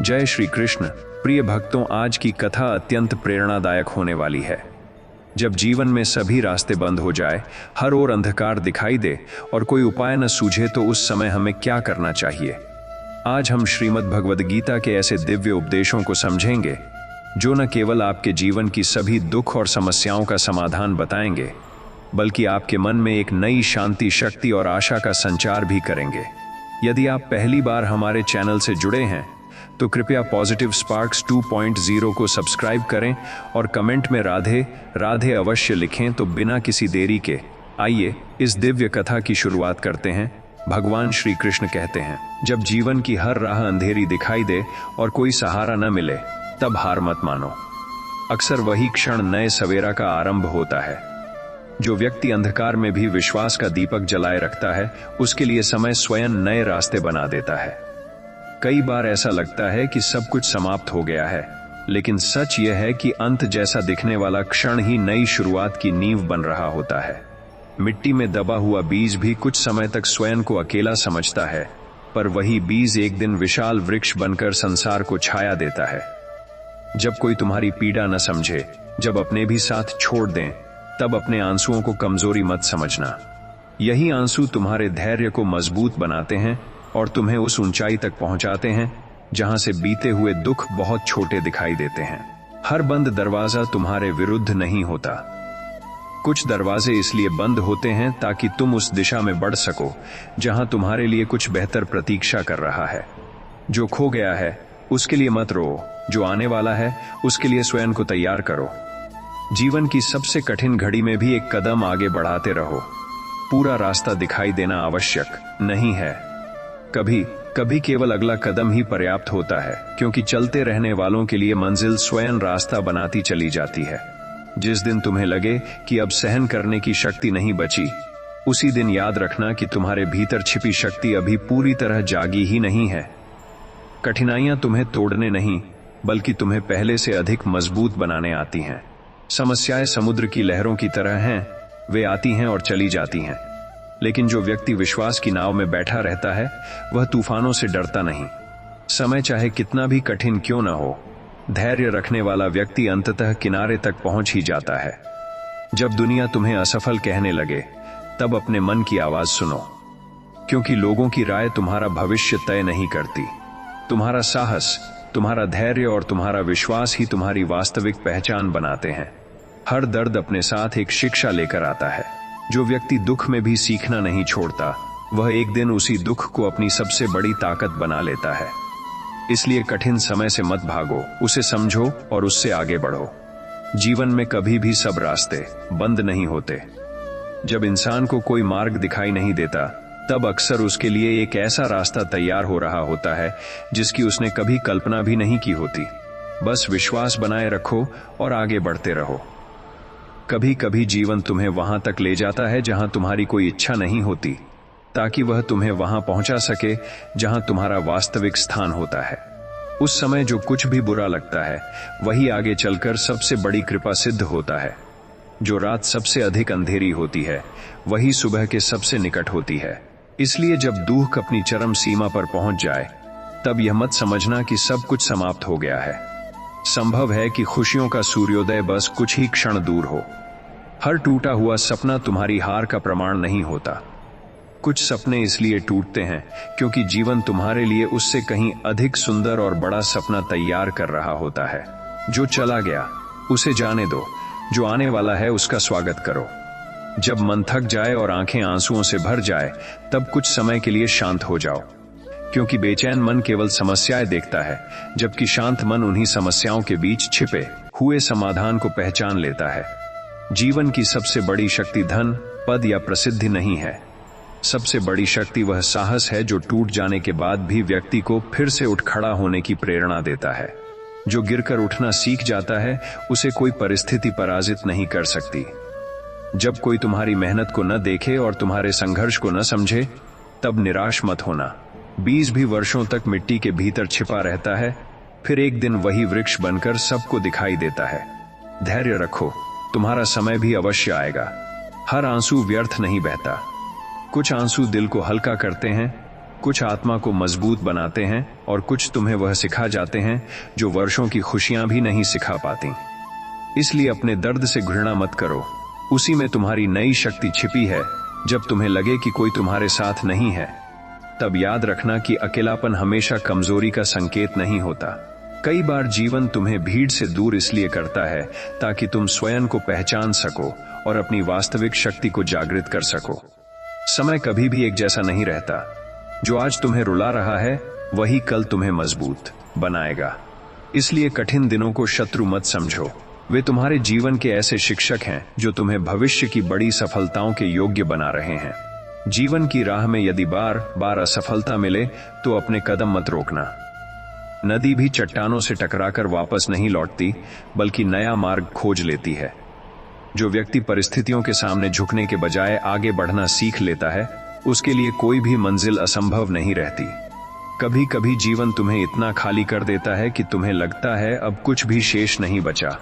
जय श्री कृष्ण। प्रिय भक्तों, आज की कथा अत्यंत प्रेरणादायक होने वाली है। जब जीवन में सभी रास्ते बंद हो जाए, हर ओर अंधकार दिखाई दे और कोई उपाय न सूझे, तो उस समय हमें क्या करना चाहिए? आज हम श्रीमद् भगवद गीता के ऐसे दिव्य उपदेशों को समझेंगे जो न केवल आपके जीवन की सभी दुख और समस्याओं का समाधान बताएंगे, बल्कि आपके मन में एक नई शांति, शक्ति और आशा का संचार भी करेंगे। यदि आप पहली बार हमारे चैनल से जुड़े हैं तो कृपया पॉजिटिव स्पार्क्स 2.0 को सब्सक्राइब करें और कमेंट में राधे राधे अवश्य लिखें। तो बिना किसी देरी के आइए इस दिव्य कथा की शुरुआत करते हैं। भगवान श्री कृष्ण कहते हैं, जब जीवन की हर राह अंधेरी दिखाई दे और कोई सहारा न मिले, तब हार मत मानो। अक्सर वही क्षण नए सवेरा का आरंभ होता है। जो व्यक्ति अंधकार में भी विश्वास का दीपक जलाए रखता है, उसके लिए समय स्वयं नए रास्ते बना देता है। कई बार ऐसा लगता है कि सब कुछ समाप्त हो गया है, लेकिन सच यह है कि अंत जैसा दिखने वाला क्षण ही नई शुरुआत की नींव बन रहा होता है। मिट्टी में दबा हुआ बीज भी कुछ समय तक स्वयं को अकेला समझता है, पर वही बीज एक दिन विशाल वृक्ष बनकर संसार को छाया देता है। जब कोई तुम्हारी पीड़ा न समझे, जब अपने भी साथ छोड़ दें, तब अपने आंसुओं को कमजोरी मत समझना। यही आंसू तुम्हारे धैर्य को मजबूत बनाते हैं और तुम्हें उस ऊंचाई तक पहुंचाते हैं जहां से बीते हुए दुख बहुत छोटे दिखाई देते हैं। हर बंद दरवाजा तुम्हारे विरुद्ध नहीं होता। कुछ दरवाजे इसलिए बंद होते हैं ताकि तुम उस दिशा में बढ़ सको जहां तुम्हारे लिए कुछ बेहतर प्रतीक्षा कर रहा है। जो खो गया है उसके लिए मत रो, जो आने वाला है उसके लिए स्वयं को तैयार करो। जीवन की सबसे कठिन घड़ी में भी एक कदम आगे बढ़ाते रहो। पूरा रास्ता दिखाई देना आवश्यक नहीं है। कभी कभी केवल अगला कदम ही पर्याप्त होता है, क्योंकि चलते रहने वालों के लिए मंजिल स्वयं रास्ता बनाती चली जाती है। जिस दिन तुम्हें लगे कि अब सहन करने की शक्ति नहीं बची, उसी दिन याद रखना कि तुम्हारे भीतर छिपी शक्ति अभी पूरी तरह जागी ही नहीं है। कठिनाइयां तुम्हें तोड़ने नहीं, बल्कि तुम्हें पहले से अधिक मजबूत बनाने आती हैं। समस्याएं समुद्र की लहरों की तरह हैं, वे आती हैं और चली जाती हैं, लेकिन जो व्यक्ति विश्वास की नाव में बैठा रहता है, वह तूफानों से डरता नहीं। समय चाहे कितना भी कठिन क्यों न हो, धैर्य रखने वाला व्यक्ति अंततः किनारे तक पहुंच ही जाता है। जब दुनिया तुम्हें असफल कहने लगे, तब अपने मन की आवाज सुनो, क्योंकि लोगों की राय तुम्हारा भविष्य तय नहीं करती। तुम्हारा साहस, तुम्हारा धैर्य और तुम्हारा विश्वास ही तुम्हारी वास्तविक पहचान बनाते हैं। हर दर्द अपने साथ एक शिक्षा लेकर आता है। जो व्यक्ति दुख में भी सीखना नहीं छोड़ता, वह एक दिन उसी दुख को अपनी सबसे बड़ी ताकत बना लेता है। इसलिए कठिन समय से मत भागो, उसे समझो और उससे आगे बढ़ो। जीवन में कभी भी सब रास्ते बंद नहीं होते। जब इंसान को कोई मार्ग दिखाई नहीं देता, तब अक्सर उसके लिए एक ऐसा रास्ता तैयार हो रहा होता है जिसकी उसने कभी कल्पना भी नहीं की होती। बस विश्वास बनाए रखो और आगे बढ़ते रहो। कभी कभी जीवन तुम्हें वहां तक ले जाता है जहां तुम्हारी कोई इच्छा नहीं होती, ताकि वह तुम्हें वहां पहुंचा सके जहां तुम्हारा वास्तविक स्थान होता है। उस समय जो कुछ भी बुरा लगता है, वही आगे चलकर सबसे बड़ी कृपा सिद्ध होता है। जो रात सबसे अधिक अंधेरी होती है, वही सुबह के सबसे निकट होती है। इसलिए जब दुख अपनी चरम सीमा पर पहुंच जाए, तब यह मत समझना कि सब कुछ समाप्त हो गया है। संभव है कि खुशियों का सूर्योदय बस कुछ ही क्षण दूर हो। हर टूटा हुआ सपना तुम्हारी हार का प्रमाण नहीं होता। कुछ सपने इसलिए टूटते हैं क्योंकि जीवन तुम्हारे लिए उससे कहीं अधिक सुंदर और बड़ा सपना तैयार कर रहा होता है। जो चला गया उसे जाने दो, जो आने वाला है उसका स्वागत करो। जब मन थक जाए और आंखें आंसुओं से भर जाए, तब कुछ समय के लिए शांत हो जाओ, क्योंकि बेचैन मन केवल समस्याएं देखता है, जबकि शांत मन उन्हीं समस्याओं के बीच छिपे हुए समाधान को पहचान लेता है। जीवन की सबसे बड़ी शक्ति धन, पद या प्रसिद्धि नहीं है। सबसे बड़ी शक्ति वह साहस है जो टूट जाने के बाद भी व्यक्ति को फिर से उठ खड़ा होने की प्रेरणा देता है। जो गिरकर उठना सीख जाता है, उसे कोई परिस्थिति पराजित नहीं कर सकती। जब कोई तुम्हारी मेहनत को न देखे और तुम्हारे संघर्ष को न समझे, तब निराश मत होना। बीज भी वर्षों तक मिट्टी के भीतर छिपा रहता है, फिर एक दिन वही वृक्ष बनकर सबको दिखाई देता है। धैर्य रखो, तुम्हारा समय भी अवश्य आएगा। हर आंसू व्यर्थ नहीं बहता। कुछ आंसू दिल को हल्का करते हैं, कुछ आत्मा को मजबूत बनाते हैं और कुछ तुम्हें वह सिखा जाते हैं जो वर्षों की खुशियां भी नहीं सिखा पाती। इसलिए अपने दर्द से घृणा मत करो, उसी में तुम्हारी नई शक्ति छिपी है। जब तुम्हें लगे कि कोई तुम्हारे साथ नहीं है, तब याद रखना कि अकेलापन हमेशा कमजोरी का संकेत नहीं होता। कई बार जीवन तुम्हें भीड़ से दूर इसलिए करता है ताकि तुम स्वयं को पहचान सको और अपनी वास्तविक शक्ति को जागृत कर सको। समय कभी भी एक जैसा नहीं रहता। जो आज तुम्हें रुला रहा है वही कल तुम्हें मजबूत बनाएगा। इसलिए कठिन दिनों को शत्रु मत समझो, वे तुम्हारे जीवन के ऐसे शिक्षक हैं जो तुम्हें भविष्य की बड़ी सफलताओं के योग्य बना रहे हैं। जीवन की राह में यदि बार बार असफलता मिले तो अपने कदम मत रोकना। नदी भी चट्टानों से टकराकर वापस नहीं लौटती, बल्कि नया मार्ग खोज लेती है। जो व्यक्ति परिस्थितियों के सामने झुकने के बजाय आगे बढ़ना सीख लेता है, उसके लिए कोई भी मंजिल असंभव नहीं रहती। कभी कभी जीवन तुम्हें इतना खाली कर देता है कि तुम्हें लगता है अब कुछ भी शेष नहीं बचा,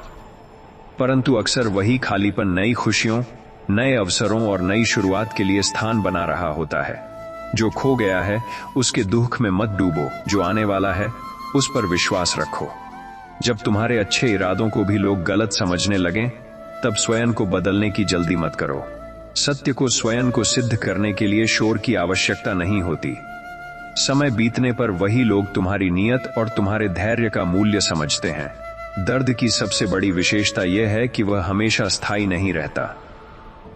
परंतु अक्सर वही खालीपन नई खुशियों, नए अवसरों और नई शुरुआत के लिए स्थान बना रहा होता है। जो खो गया है उसके दुख में मत डूबो, जो आने वाला है उस पर विश्वास रखो। जब तुम्हारे अच्छे इरादों को भी लोग गलत समझने लगें, तब स्वयं को बदलने की जल्दी मत करो। सत्य को स्वयं को सिद्ध करने के लिए शोर की आवश्यकता नहीं होती। समय बीतने पर वही लोग तुम्हारी नीयत और तुम्हारे धैर्य का मूल्य समझते हैं। दर्द की सबसे बड़ी विशेषता यह है कि वह हमेशा स्थायी नहीं रहता।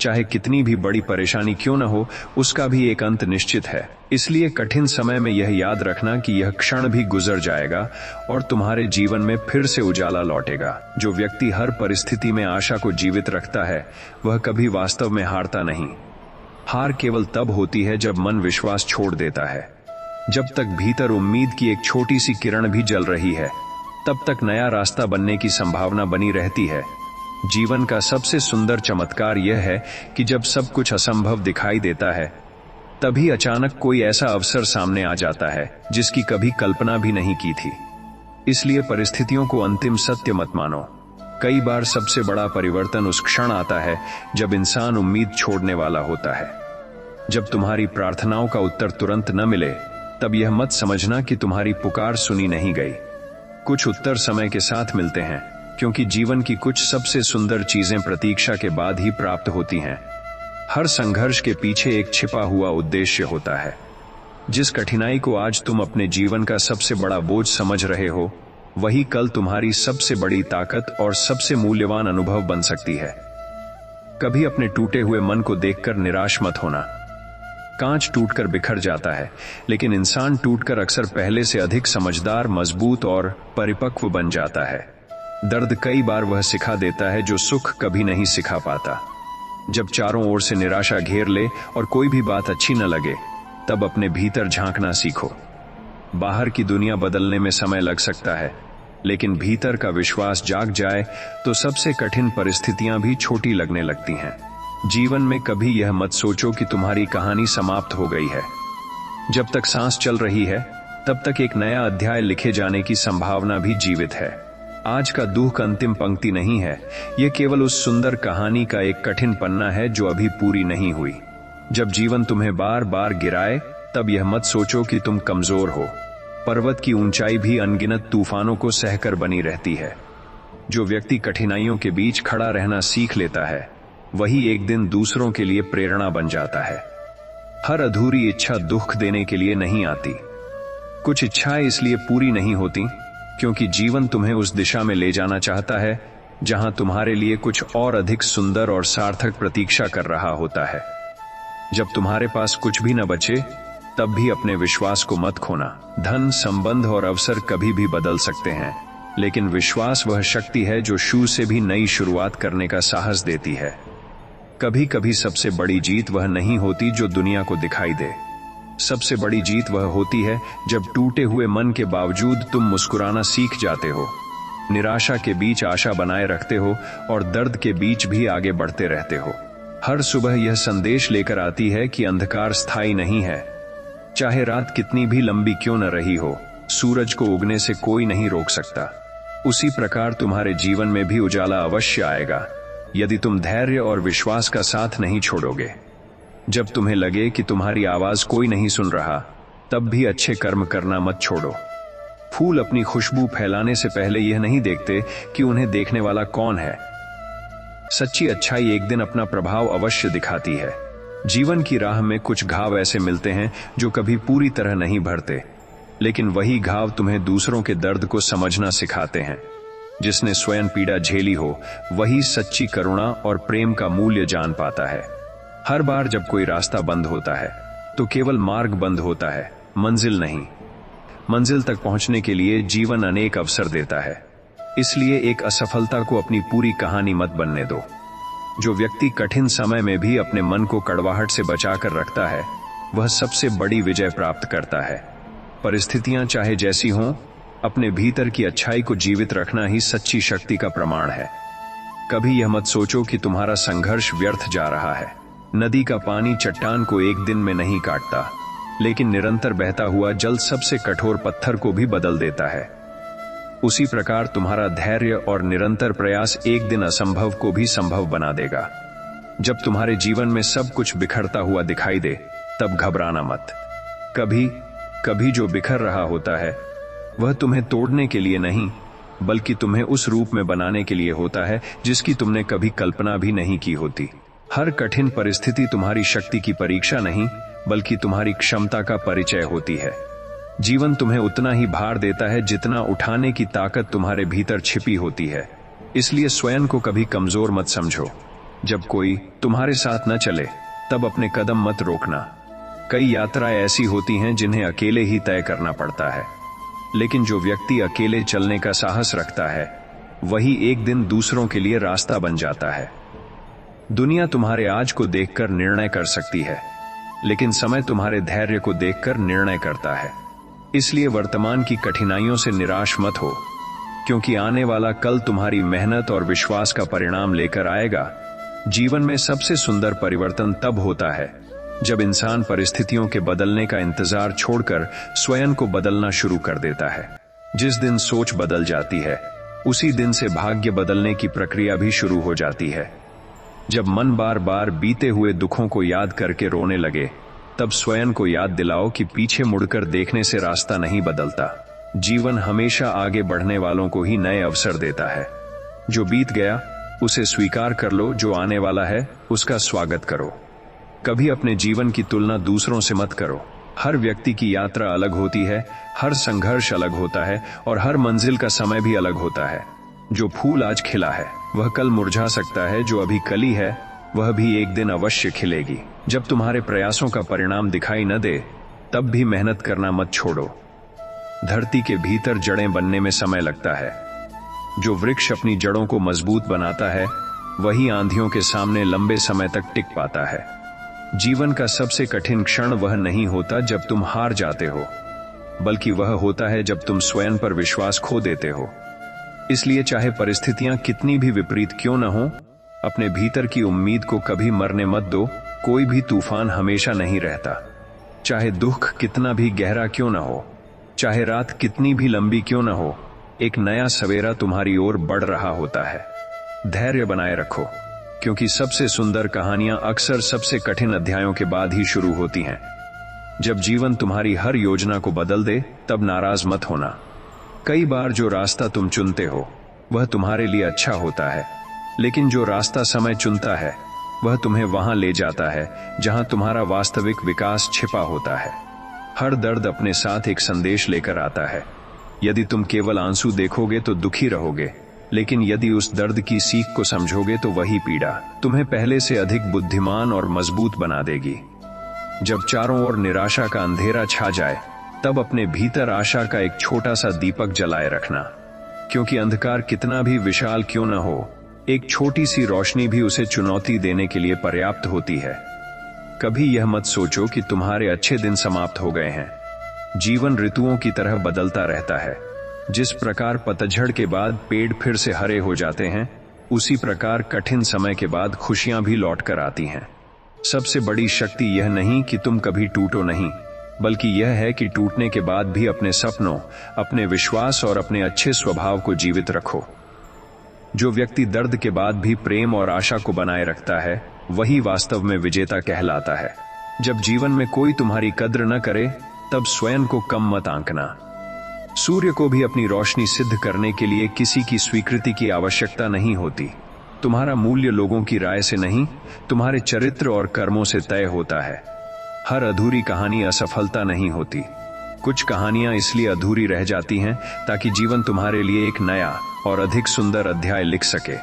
चाहे कितनी भी बड़ी परेशानी क्यों न हो, उसका भी एक अंत निश्चित है। इसलिए कठिन समय में यह याद रखना कि यह क्षण भी गुजर जाएगा और तुम्हारे जीवन में फिर से उजाला लौटेगा। जो व्यक्ति हर परिस्थिति में आशा को जीवित रखता है, वह कभी वास्तव में हारता नहीं। हार केवल तब होती है जब मन विश्वास छोड़ देता है। जब तक भीतर उम्मीद की एक छोटी सी किरण भी जल रही है, तब तक नया रास्ता बनने की संभावना बनी रहती है। जीवन का सबसे सुंदर चमत्कार यह है कि जब सब कुछ असंभव दिखाई देता है, तभी अचानक कोई ऐसा अवसर सामने आ जाता है जिसकी कभी कल्पना भी नहीं की थी। इसलिए परिस्थितियों को अंतिम सत्य मत मानो। कई बार सबसे बड़ा परिवर्तन उस क्षण आता है जब इंसान उम्मीद छोड़ने वाला होता है। जब तुम्हारी प्रार्थनाओं का उत्तर तुरंत न मिले, तब यह मत समझना कि तुम्हारी पुकार सुनी नहीं गई। कुछ उत्तर समय के साथ मिलते हैं, क्योंकि जीवन की कुछ सबसे सुंदर चीजें प्रतीक्षा के बाद ही प्राप्त होती हैं। हर संघर्ष के पीछे एक छिपा हुआ उद्देश्य होता है। जिस कठिनाई को आज तुम अपने जीवन का सबसे बड़ा बोझ समझ रहे हो, वही कल तुम्हारी सबसे बड़ी ताकत और सबसे मूल्यवान अनुभव बन सकती है। कभी अपने टूटे हुए मन को देखकर निराश मत होना। कांच टूटकर बिखर जाता है, लेकिन इंसान टूटकर अक्सर पहले से अधिक समझदार, मजबूत और परिपक्व बन जाता है। दर्द कई बार वह सिखा देता है जो सुख कभी नहीं सिखा पाता। जब चारों ओर से निराशा घेर ले और कोई भी बात अच्छी न लगे, तब अपने भीतर झांकना सीखो। बाहर की दुनिया बदलने में समय लग सकता है, लेकिन भीतर का विश्वास जाग जाए तो सबसे कठिन परिस्थितियां भी छोटी लगने लगती हैं। जीवन में कभी यह मत सोचो कि तुम्हारी कहानी समाप्त हो गई है। जब तक सांस चल रही है, तब तक एक नया अध्याय लिखे जाने की संभावना भी जीवित है। आज का दुख अंतिम पंक्ति नहीं है, यह केवल उस सुंदर कहानी का एक कठिन पन्ना है जो अभी पूरी नहीं हुई। जब जीवन तुम्हें बार बार गिराए, तब यह मत सोचो कि तुम कमजोर हो। पर्वत की ऊंचाई भी अनगिनत तूफानों को सहकर बनी रहती है। जो व्यक्ति कठिनाइयों के बीच खड़ा रहना सीख लेता है, वही एक दिन दूसरों के लिए प्रेरणा बन जाता है। हर अधूरी इच्छा दुख देने के लिए नहीं आती। कुछ इच्छाएं इसलिए पूरी नहीं होती क्योंकि जीवन तुम्हें उस दिशा में ले जाना चाहता है जहां तुम्हारे लिए कुछ और अधिक सुंदर और सार्थक प्रतीक्षा कर रहा होता है। जब तुम्हारे पास कुछ भी न बचे, तब भी अपने विश्वास को मत खोना। धन, संबंध और अवसर कभी भी बदल सकते हैं, लेकिन विश्वास वह शक्ति है जो शुरू से भी नई शुरुआत करने का साहस देती है। कभी कभी सबसे बड़ी जीत वह नहीं होती जो दुनिया को दिखाई दे। सबसे बड़ी जीत वह होती है जब टूटे हुए मन के बावजूद तुम मुस्कुराना सीख जाते हो, निराशा के बीच आशा बनाए रखते हो और दर्द के बीच भी आगे बढ़ते रहते हो। हर सुबह यह संदेश लेकर आती है कि अंधकार स्थायी नहीं है। चाहे रात कितनी भी लंबी क्यों न रही हो, सूरज को उगने से कोई नहीं रोक सकता। उसी प्रकार तुम्हारे जीवन में भी उजाला अवश्य आएगा, यदि तुम धैर्य और विश्वास का साथ नहीं छोड़ोगे। जब तुम्हें लगे कि तुम्हारी आवाज कोई नहीं सुन रहा, तब भी अच्छे कर्म करना मत छोड़ो। फूल अपनी खुशबू फैलाने से पहले यह नहीं देखते कि उन्हें देखने वाला कौन है। सच्ची अच्छाई एक दिन अपना प्रभाव अवश्य दिखाती है। जीवन की राह में कुछ घाव ऐसे मिलते हैं जो कभी पूरी तरह नहीं भरते, लेकिन वही घाव तुम्हें दूसरों के दर्द को समझना सिखाते हैं। जिसने स्वयं पीड़ा झेली हो वही सच्ची करुणा और प्रेम का मूल्य जान पाता है। हर बार जब कोई रास्ता बंद होता है तो केवल मार्ग बंद होता है, मंजिल नहीं। मंजिल तक पहुंचने के लिए जीवन अनेक अवसर देता है, इसलिए एक असफलता को अपनी पूरी कहानी मत बनने दो। जो व्यक्ति कठिन समय में भी अपने मन को कड़वाहट से बचाकर रखता है वह सबसे बड़ी विजय प्राप्त करता है। परिस्थितियां चाहे जैसी हों, अपने भीतर की अच्छाई को जीवित रखना ही सच्ची शक्ति का प्रमाण है। कभी यह मत सोचो कि तुम्हारा संघर्ष व्यर्थ जा रहा है। नदी का पानी चट्टान को एक दिन में नहीं काटता, लेकिन निरंतर बहता हुआ जल सबसे कठोर पत्थर को भी बदल देता है। उसी प्रकार तुम्हारा धैर्य और निरंतर प्रयास एक दिन असंभव को भी संभव बना देगा। जब तुम्हारे जीवन में सब कुछ बिखरता हुआ दिखाई दे तब घबराना मत। कभी कभी जो बिखर रहा होता है वह तुम्हें तोड़ने के लिए नहीं, बल्कि तुम्हें उस रूप में बनाने के लिए होता है जिसकी तुमने कभी कल्पना भी नहीं की होती। हर कठिन परिस्थिति तुम्हारी शक्ति की परीक्षा नहीं, बल्कि तुम्हारी क्षमता का परिचय होती है। जीवन तुम्हें उतना ही भार देता है जितना उठाने की ताकत तुम्हारे भीतर छिपी होती है। इसलिए स्वयं को कभी कमजोर मत समझो। जब कोई तुम्हारे साथ न चले तब अपने कदम मत रोकना। कई यात्राएं ऐसी होती हैं जिन्हें अकेले ही तय करना पड़ता है, लेकिन जो व्यक्ति अकेले चलने का साहस रखता है वही एक दिन दूसरों के लिए रास्ता बन जाता है। दुनिया तुम्हारे आज को देखकर निर्णय कर सकती है, लेकिन समय तुम्हारे धैर्य को देखकर निर्णय करता है। इसलिए वर्तमान की कठिनाइयों से निराश मत हो, क्योंकि आने वाला कल तुम्हारी मेहनत और विश्वास का परिणाम लेकर आएगा। जीवन में सबसे सुंदर परिवर्तन तब होता है जब इंसान परिस्थितियों के बदलने का इंतजार छोड़कर स्वयं को बदलना शुरू कर देता है। जिस दिन सोच बदल जाती है उसी दिन से भाग्य बदलने की प्रक्रिया भी शुरू हो जाती है। जब मन बार बार बीते हुए दुखों को याद करके रोने लगे तब स्वयं को याद दिलाओ कि पीछे मुड़कर देखने से रास्ता नहीं बदलता। जीवन हमेशा आगे बढ़ने वालों को ही नए अवसर देता है। जो बीत गया उसे स्वीकार कर लो, जो आने वाला है उसका स्वागत करो। कभी अपने जीवन की तुलना दूसरों से मत करो। हर व्यक्ति की यात्रा अलग होती है, हर संघर्ष अलग होता है और हर मंजिल का समय भी अलग होता है। जो फूल आज खिला है वह कल मुरझा सकता है, जो अभी कली है वह भी एक दिन अवश्य खिलेगी। जब तुम्हारे प्रयासों का परिणाम दिखाई न दे तब भी मेहनत करना मत छोड़ो। धरती के भीतर जड़ें बनने में समय लगता है। जो वृक्ष अपनी जड़ों को मजबूत बनाता है वही आंधियों के सामने लंबे समय तक टिक पाता है। जीवन का सबसे कठिन क्षण वह नहीं होता जब तुम हार जाते हो, बल्कि वह होता है जब तुम स्वयं पर विश्वास खो देते हो। इसलिए चाहे परिस्थितियां कितनी भी विपरीत क्यों न हो, अपने भीतर की उम्मीद को कभी मरने मत दो। कोई भी तूफान हमेशा नहीं रहता। चाहे दुख कितना भी गहरा क्यों न हो, चाहे रात कितनी भी लंबी क्यों न हो, एक नया सवेरा तुम्हारी ओर बढ़ रहा होता है। धैर्य बनाए रखो, क्योंकि सबसे सुंदर कहानियां अक्सर सबसे कठिन अध्यायों के बाद ही शुरू होती हैं। जब जीवन तुम्हारी हर योजना को बदल दे तब नाराज मत होना। कई बार जो रास्ता तुम चुनते हो वह तुम्हारे लिए अच्छा होता है, लेकिन जो रास्ता समय चुनता है वह तुम्हें वहां ले जाता है जहां तुम्हारा वास्तविक विकास छिपा होता है। हर दर्द अपने साथ एक संदेश लेकर आता है। यदि तुम केवल आंसू देखोगे तो दुखी रहोगे, लेकिन यदि उस दर्द की सीख को समझोगे तो वही पीड़ा तुम्हें पहले से अधिक बुद्धिमान और मजबूत बना देगी। जब चारों ओर निराशा का अंधेरा छा जाए तब अपने भीतर आशा का एक छोटा सा दीपक जलाए रखना, क्योंकि अंधकार कितना भी विशाल क्यों न हो, एक छोटी सी रोशनी भी उसे चुनौती देने के लिए पर्याप्त होती है। कभी यह मत सोचो कि तुम्हारे अच्छे दिन समाप्त हो गए हैं। जीवन ऋतुओं की तरह बदलता रहता है। जिस प्रकार पतझड़ के बाद पेड़ फिर से हरे हो जाते हैं, उसी प्रकार कठिन समय के बाद खुशियां भी लौट कर आती हैं। सबसे बड़ी शक्ति यह नहीं कि तुम कभी टूटो नहीं, बल्कि यह है कि टूटने के बाद भी अपने सपनों, अपने विश्वास और अपने अच्छे स्वभाव को जीवित रखो। जो व्यक्ति दर्द के बाद भी प्रेम और आशा को बनाए रखता है वही वास्तव में विजेता कहलाता है। जब जीवन में कोई तुम्हारी कद्र न करे तब स्वयं को कम मत आंकना। सूर्य को भी अपनी रोशनी सिद्ध करने के लिए किसी की स्वीकृति की आवश्यकता नहीं होती। तुम्हारा मूल्य लोगों की राय से नहीं, तुम्हारे चरित्र और कर्मों से तय होता है। हर अधूरी कहानी असफलता नहीं होती। कुछ कहानियां इसलिए अधूरी रह जाती हैं ताकि जीवन तुम्हारे लिए एक नया और अधिक सुंदर अध्याय लिख सके।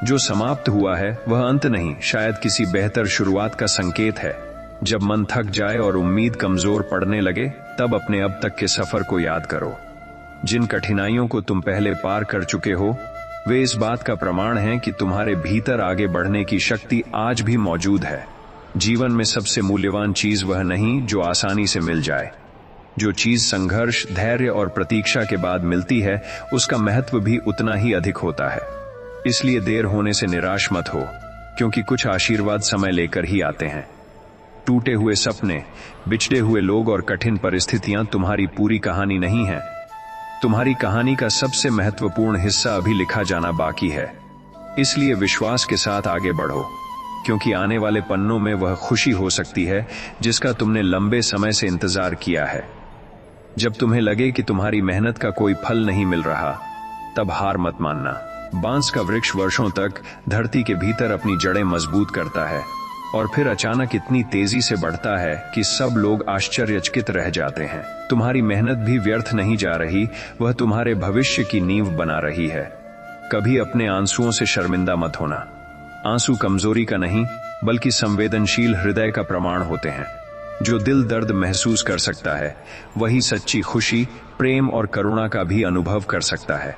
जो समाप्त हुआ है वह अंत नहीं, शायद किसी बेहतर शुरुआत का संकेत है। जब मन थक जाए और उम्मीद कमजोर पड़ने लगे, तब अपने अब तक के सफर को याद करो। जिन कठिनाइयों को तुम पहले पार कर चुके हो, वे इस बात का प्रमाण हैं कि तुम्हारे भीतर आगे बढ़ने की शक्ति आज भी मौजूद है। जीवन में सबसे मूल्यवान चीज वह नहीं जो आसानी से मिल जाए। जो चीज संघर्ष, धैर्य और प्रतीक्षा के बाद मिलती है, उसका महत्व भी उतना ही अधिक होता है। इसलिए देर होने से निराश मत हो, क्योंकि कुछ आशीर्वाद समय लेकर ही आते हैं। टूटे हुए सपने, बिछड़े हुए लोग और कठिन परिस्थितियां तुम्हारी पूरी कहानी नहीं है। तुम्हारी कहानी का सबसे महत्वपूर्ण हिस्सा अभी लिखा जाना बाकी है। इसलिए विश्वास के साथ आगे बढ़ो, क्योंकि आने वाले पन्नों में वह खुशी हो सकती है जिसका तुमने लंबे समय से इंतजार किया है। जब तुम्हें लगे कि तुम्हारी मेहनत का कोई फल नहीं मिल रहा, तब हार मत मानना। बांस का वृक्ष वर्षों तक धरती के भीतर अपनी जड़ें मजबूत करता है और फिर अचानक इतनी तेजी से बढ़ता है कि सब लोग आश्चर्यचकित रह जाते हैं। तुम्हारी मेहनत भी व्यर्थ नहीं जा रही, वह तुम्हारे भविष्य की नींव बना रही है। कभी अपने आंसुओं से शर्मिंदा मत होना। आंसू कमजोरी का नहीं, बल्कि संवेदनशील हृदय का प्रमाण होते हैं। जो दिल दर्द महसूस कर सकता है, वही सच्ची खुशी, प्रेम और करुणा का भी अनुभव कर सकता है।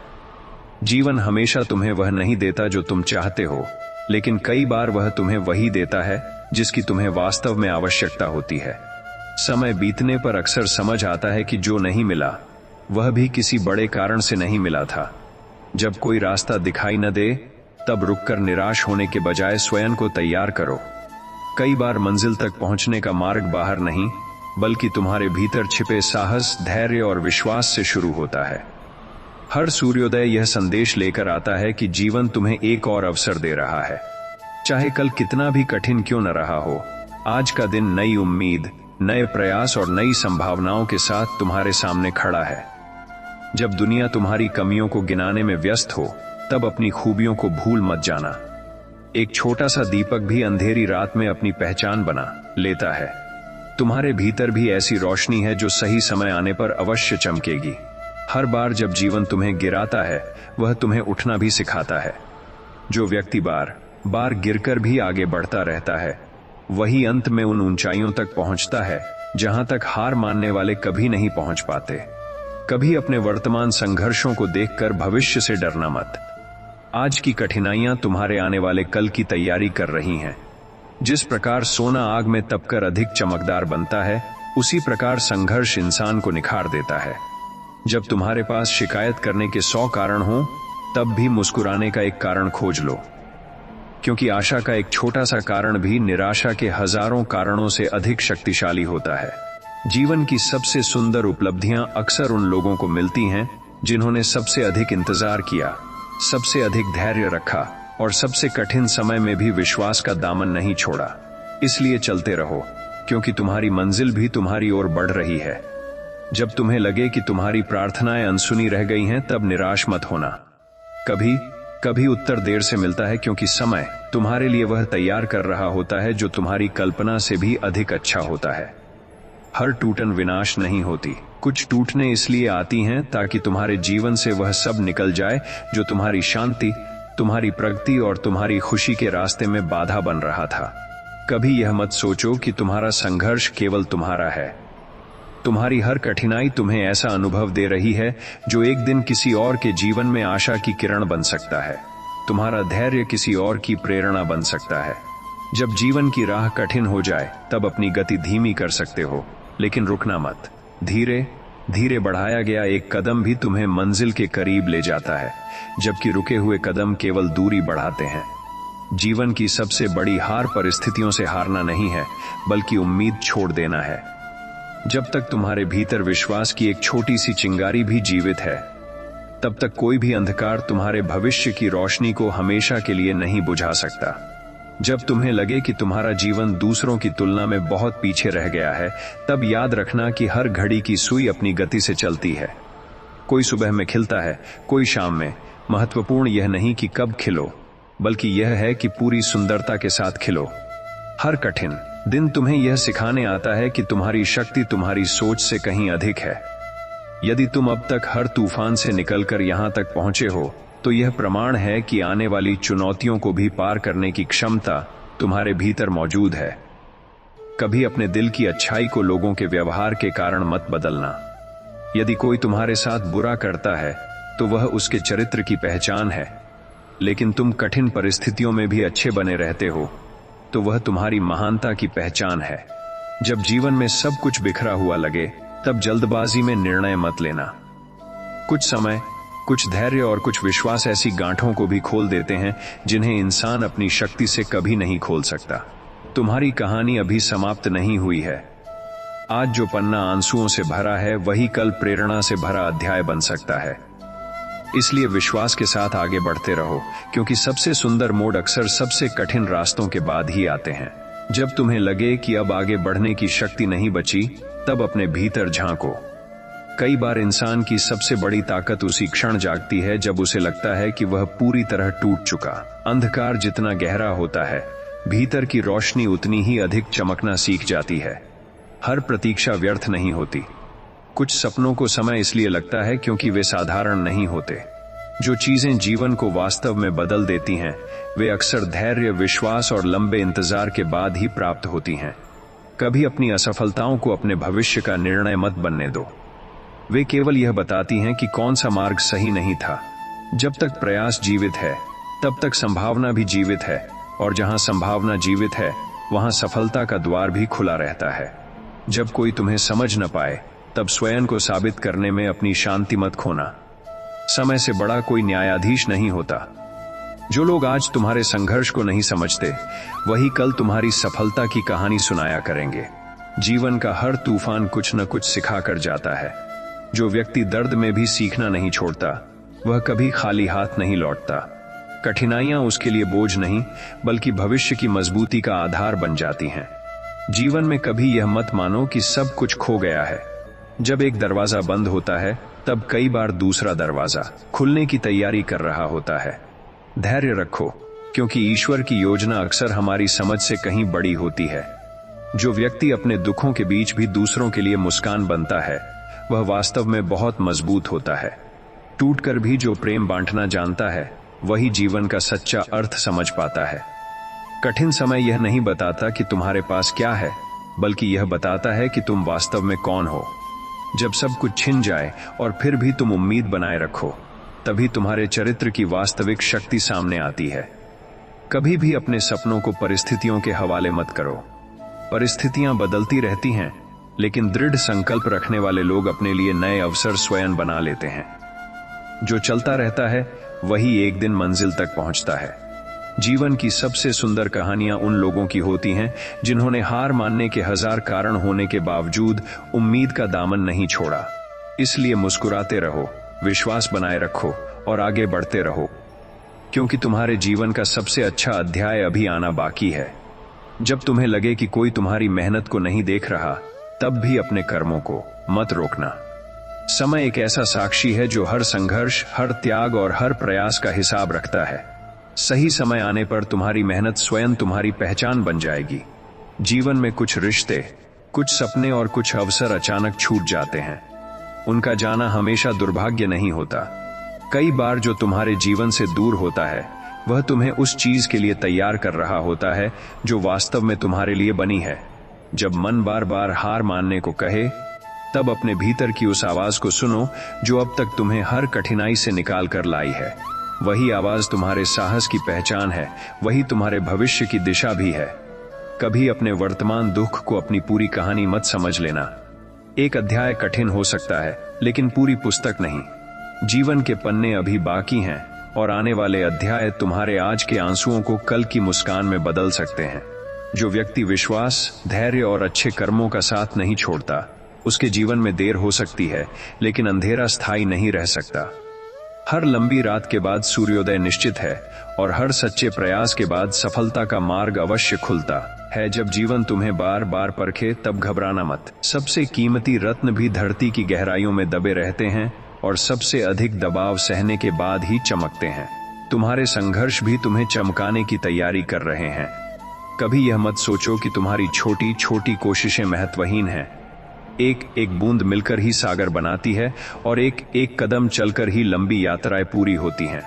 जीवन हमेशा तुम्हें वह नहीं देता जो तुम चाहते हो, लेकिन कई बार वह तुम्हें वही देता है जिसकी तुम्हें वास्तव में आवश्यकता होती है। समय बीतने पर अक्सर समझ आता है कि जो नहीं मिला, वह भी किसी बड़े कारण से नहीं मिला था। जब कोई रास्ता दिखाई न दे, तब रुककर निराश होने के बजाय स्वयं को तैयार करो। कई बार मंजिल तक पहुंचने का मार्ग बाहर नहीं, बल्कि तुम्हारे भीतर छिपे साहस, धैर्य और विश्वास से शुरू होता है। हर सूर्योदय यह संदेश लेकर आता है कि जीवन तुम्हें एक और अवसर दे रहा है। चाहे कल कितना भी कठिन क्यों न रहा हो, आज का दिन नई उम्मीद, नए प्रयास और नई संभावनाओं के साथ तुम्हारे सामने खड़ा है। जब दुनिया तुम्हारी कमियों को गिनाने में व्यस्त हो, तब अपनी खूबियों को भूल मत जाना। एक छोटा सा दीपक भी अंधेरी रात में अपनी पहचान बना लेता है। तुम्हारे भीतर भी ऐसी रोशनी है जो सही समय आने पर अवश्य चमकेगी। हर बार जब जीवन तुम्हें गिराता है, वह तुम्हें उठना भी सिखाता है। जो व्यक्ति बार बार गिरकर भी आगे बढ़ता रहता है, वही अंत में उन ऊंचाइयों तक पहुंचता है जहां तक हार मानने वाले कभी नहीं पहुंच पाते। कभी अपने वर्तमान संघर्षों को देखकर भविष्य से डरना मत। आज की कठिनाइयां तुम्हारे आने वाले कल की तैयारी कर रही हैं। जिस प्रकार सोना आग में तपकर अधिक चमकदार बनता है, उसी प्रकार संघर्ष इंसान को निखार देता है। जब तुम्हारे पास शिकायत करने के 100 कारण हो, तब भी मुस्कुराने का एक कारण खोज लो, क्योंकि आशा का एक छोटा सा कारण भी निराशा के हजारों कारणों से अधिक शक्तिशाली होता है। जीवन की सबसे सुंदर उपलब्धियां अक्सर उन लोगों को मिलती हैं जिन्होंने सबसे अधिक इंतजार किया, सबसे अधिक धैर्य रखा और सबसे कठिन समय में भी विश्वास का दामन नहीं छोड़ा। इसलिए चलते रहो, क्योंकि तुम्हारी मंजिल भी तुम्हारी ओर बढ़ रही है। जब तुम्हें लगे कि तुम्हारी प्रार्थनाएं अनसुनी रह गई हैं, तब निराश मत होना। कभी कभी उत्तर देर से मिलता है, क्योंकि समय तुम्हारे लिए वह तैयार कर रहा होता है जो तुम्हारी कल्पना से भी अधिक अच्छा होता है। हर टूटन विनाश नहीं होती, कुछ टूटने इसलिए आती हैं ताकि तुम्हारे जीवन से वह सब निकल जाए जो तुम्हारी शांति, तुम्हारी प्रगति और तुम्हारी खुशी के रास्ते में बाधा बन रहा था। कभी यह मत सोचो कि तुम्हारा संघर्ष केवल तुम्हारा है। तुम्हारी हर कठिनाई तुम्हें ऐसा अनुभव दे रही है जो एक दिन किसी और के जीवन में आशा की किरण बन सकता है। तुम्हारा धैर्य किसी और की प्रेरणा बन सकता है। जब जीवन की राह कठिन हो जाए, तब अपनी गति धीमी कर सकते हो, लेकिन रुकना मत। धीरे धीरे बढ़ाया गया एक कदम भी तुम्हें मंजिल के करीब ले जाता है, जबकि रुके हुए कदम केवल दूरी बढ़ाते हैं। जीवन की सबसे बड़ी हार परिस्थितियों से हारना नहीं है, बल्कि उम्मीद छोड़ देना है। जब तक तुम्हारे भीतर विश्वास की एक छोटी सी चिंगारी भी जीवित है, तब तक कोई भी अंधकार तुम्हारे भविष्य की रोशनी को हमेशा के लिए नहीं बुझा सकता। जब तुम्हें लगे कि तुम्हारा जीवन दूसरों की तुलना में बहुत पीछे रह गया है, तब याद रखना कि हर घड़ी की सुई अपनी गति से चलती है। कोई सुबह में खिलता है, कोई शाम में। महत्वपूर्ण यह नहीं कि कब खिलो, बल्कि यह है कि पूरी सुंदरता के साथ खिलो। हर कठिन दिन तुम्हें यह सिखाने आता है कि तुम्हारी शक्ति तुम्हारी सोच से कहीं अधिक है। यदि तुम अब तक हर तूफान से निकलकर यहां तक पहुंचे हो, तो यह प्रमाण है कि आने वाली चुनौतियों को भी पार करने की क्षमता तुम्हारे भीतर मौजूद है। कभी अपने दिल की अच्छाई को लोगों के व्यवहार के कारण मत बदलना। यदि कोई तुम्हारे साथ बुरा करता है, तो वह उसके चरित्र की पहचान है, लेकिन तुम कठिन परिस्थितियों में भी अच्छे बने रहते हो, तो वह तुम्हारी महानता की पहचान है। जब जीवन में सब कुछ बिखरा हुआ लगे, तब जल्दबाजी में निर्णय मत लेना। कुछ समय, कुछ धैर्य और कुछ विश्वास ऐसी गांठों को भी खोल देते हैं जिन्हें इंसान अपनी शक्ति से कभी नहीं खोल सकता। तुम्हारी कहानी अभी समाप्त नहीं हुई है। आज जो पन्ना आंसुओं से भरा है, वही कल प्रेरणा से भरा अध्याय बन सकता है। इसलिए विश्वास के साथ आगे बढ़ते रहो, क्योंकि सबसे सुंदर मोड़ अक्सर सबसे कठिन रास्तों के बाद ही आते हैं। जब तुम्हें लगे कि अब आगे बढ़ने की शक्ति नहीं बची, तब अपने भीतर झांको। कई बार इंसान की सबसे बड़ी ताकत उसी क्षण जागती है जब उसे लगता है कि वह पूरी तरह टूट चुका। अंधकार जितना गहरा होता है, भीतर की रोशनी उतनी ही अधिक चमकना सीख जाती है। हर प्रतीक्षा व्यर्थ नहीं होती। कुछ सपनों को समय इसलिए लगता है क्योंकि वे साधारण नहीं होते। जो चीजें जीवन को वास्तव में बदल देती हैं, वे अक्सर धैर्य, विश्वास और लंबे इंतजार के बाद ही प्राप्त होती हैं। कभी अपनी असफलताओं को अपने भविष्य का निर्णय मत बनने दो। वे केवल यह बताती हैं कि कौन सा मार्ग सही नहीं था। जब तक प्रयास जीवित है, तब तक संभावना भी जीवित है, और जहां संभावना जीवित है, वहां सफलता का द्वार भी खुला रहता है। जब कोई तुम्हें समझ न पाए, तब स्वयं को साबित करने में अपनी शांति मत खोना। समय से बड़ा कोई न्यायाधीश नहीं होता। जो लोग आज तुम्हारे संघर्ष को नहीं समझते, वही कल तुम्हारी सफलता की कहानी सुनाया करेंगे। जीवन का हर तूफान कुछ न कुछ सिखा कर जाता है। जो व्यक्ति दर्द में भी सीखना नहीं छोड़ता, वह कभी खाली हाथ नहीं लौटता। कठिनाइयां उसके लिए बोझ नहीं, बल्कि भविष्य की मजबूती का आधार बन जाती हैं। जीवन में कभी यह मत मानो कि सब कुछ खो गया है। जब एक दरवाजा बंद होता है, तब कई बार दूसरा दरवाजा खुलने की तैयारी कर रहा होता है। धैर्य रखो, क्योंकि ईश्वर की योजना अक्सर हमारी समझ से कहीं बड़ी होती है। जो व्यक्ति अपने दुखों के बीच भी दूसरों के लिए मुस्कान बनता है, वह वास्तव में बहुत मजबूत होता है। टूटकर भी जो प्रेम बांटना जानता है, वही जीवन का सच्चा अर्थ समझ पाता है। कठिन समय यह नहीं बताता कि तुम्हारे पास क्या है, बल्कि यह बताता है कि तुम वास्तव में कौन हो। जब सब कुछ छिन जाए और फिर भी तुम उम्मीद बनाए रखो, तभी तुम्हारे चरित्र की वास्तविक शक्ति सामने आती है। कभी भी अपने सपनों को परिस्थितियों के हवाले मत करो। परिस्थितियां बदलती रहती हैं, लेकिन दृढ़ संकल्प रखने वाले लोग अपने लिए नए अवसर स्वयं बना लेते हैं। जो चलता रहता है, वही एक दिन मंजिल तक पहुंचता है। जीवन की सबसे सुंदर कहानियां उन लोगों की होती हैं जिन्होंने हार मानने के हजार कारण होने के बावजूद उम्मीद का दामन नहीं छोड़ा। इसलिए मुस्कुराते रहो, विश्वास बनाए रखो और आगे बढ़ते रहो, क्योंकि तुम्हारे जीवन का सबसे अच्छा अध्याय अभी आना बाकी है। जब तुम्हें लगे कि कोई तुम्हारी मेहनत को नहीं देख रहा, तब भी अपने कर्मों को मत रोकना। समय एक ऐसा साक्षी है जो हर संघर्ष, हर त्याग और हर प्रयास का हिसाब रखता है। सही समय आने पर तुम्हारी मेहनत स्वयं तुम्हारी पहचान बन जाएगी। जीवन में कुछ रिश्ते, कुछ सपने और कुछ अवसर अचानक छूट जाते हैं। उनका जाना हमेशा दुर्भाग्य नहीं होता। कई बार जो तुम्हारे जीवन से दूर होता है, वह तुम्हें उस चीज के लिए तैयार कर रहा होता है जो वास्तव में तुम्हारे लिए बनी है। जब मन बार बार हार मानने को कहे, तब अपने भीतर की उस आवाज को सुनो जो अब तक तुम्हें हर कठिनाई से निकाल कर लाई है। वही आवाज तुम्हारे साहस की पहचान है, वही तुम्हारे भविष्य की दिशा भी है। कभी अपने वर्तमान दुख को अपनी पूरी कहानी मत समझ लेना। एक अध्याय कठिन हो सकता है, लेकिन पूरी पुस्तक नहीं। जीवन के पन्ने अभी बाकी हैं और आने वाले अध्याय तुम्हारे आज के आंसुओं को कल की मुस्कान में बदल सकते हैं। जो व्यक्ति विश्वास, धैर्य और अच्छे कर्मों का साथ नहीं छोड़ता, उसके जीवन में देर हो सकती है, लेकिन अंधेरा स्थायी नहीं रह सकता। हर लंबी रात के बाद सूर्योदय निश्चित है और हर सच्चे प्रयास के बाद सफलता का मार्ग अवश्य खुलता है। जब जीवन तुम्हें बार बार परखे तब घबराना मत। सबसे कीमती रत्न भी धरती की गहराइयों में दबे रहते हैं और सबसे अधिक दबाव सहने के बाद ही चमकते हैं। तुम्हारे संघर्ष भी तुम्हें चमकाने की तैयारी कर रहे हैं। कभी यह मत सोचो कि तुम्हारी छोटी छोटी कोशिशें महत्वहीन हैं। एक एक बूंद मिलकर ही सागर बनाती है और एक एक कदम चलकर ही लंबी यात्राएं पूरी होती हैं।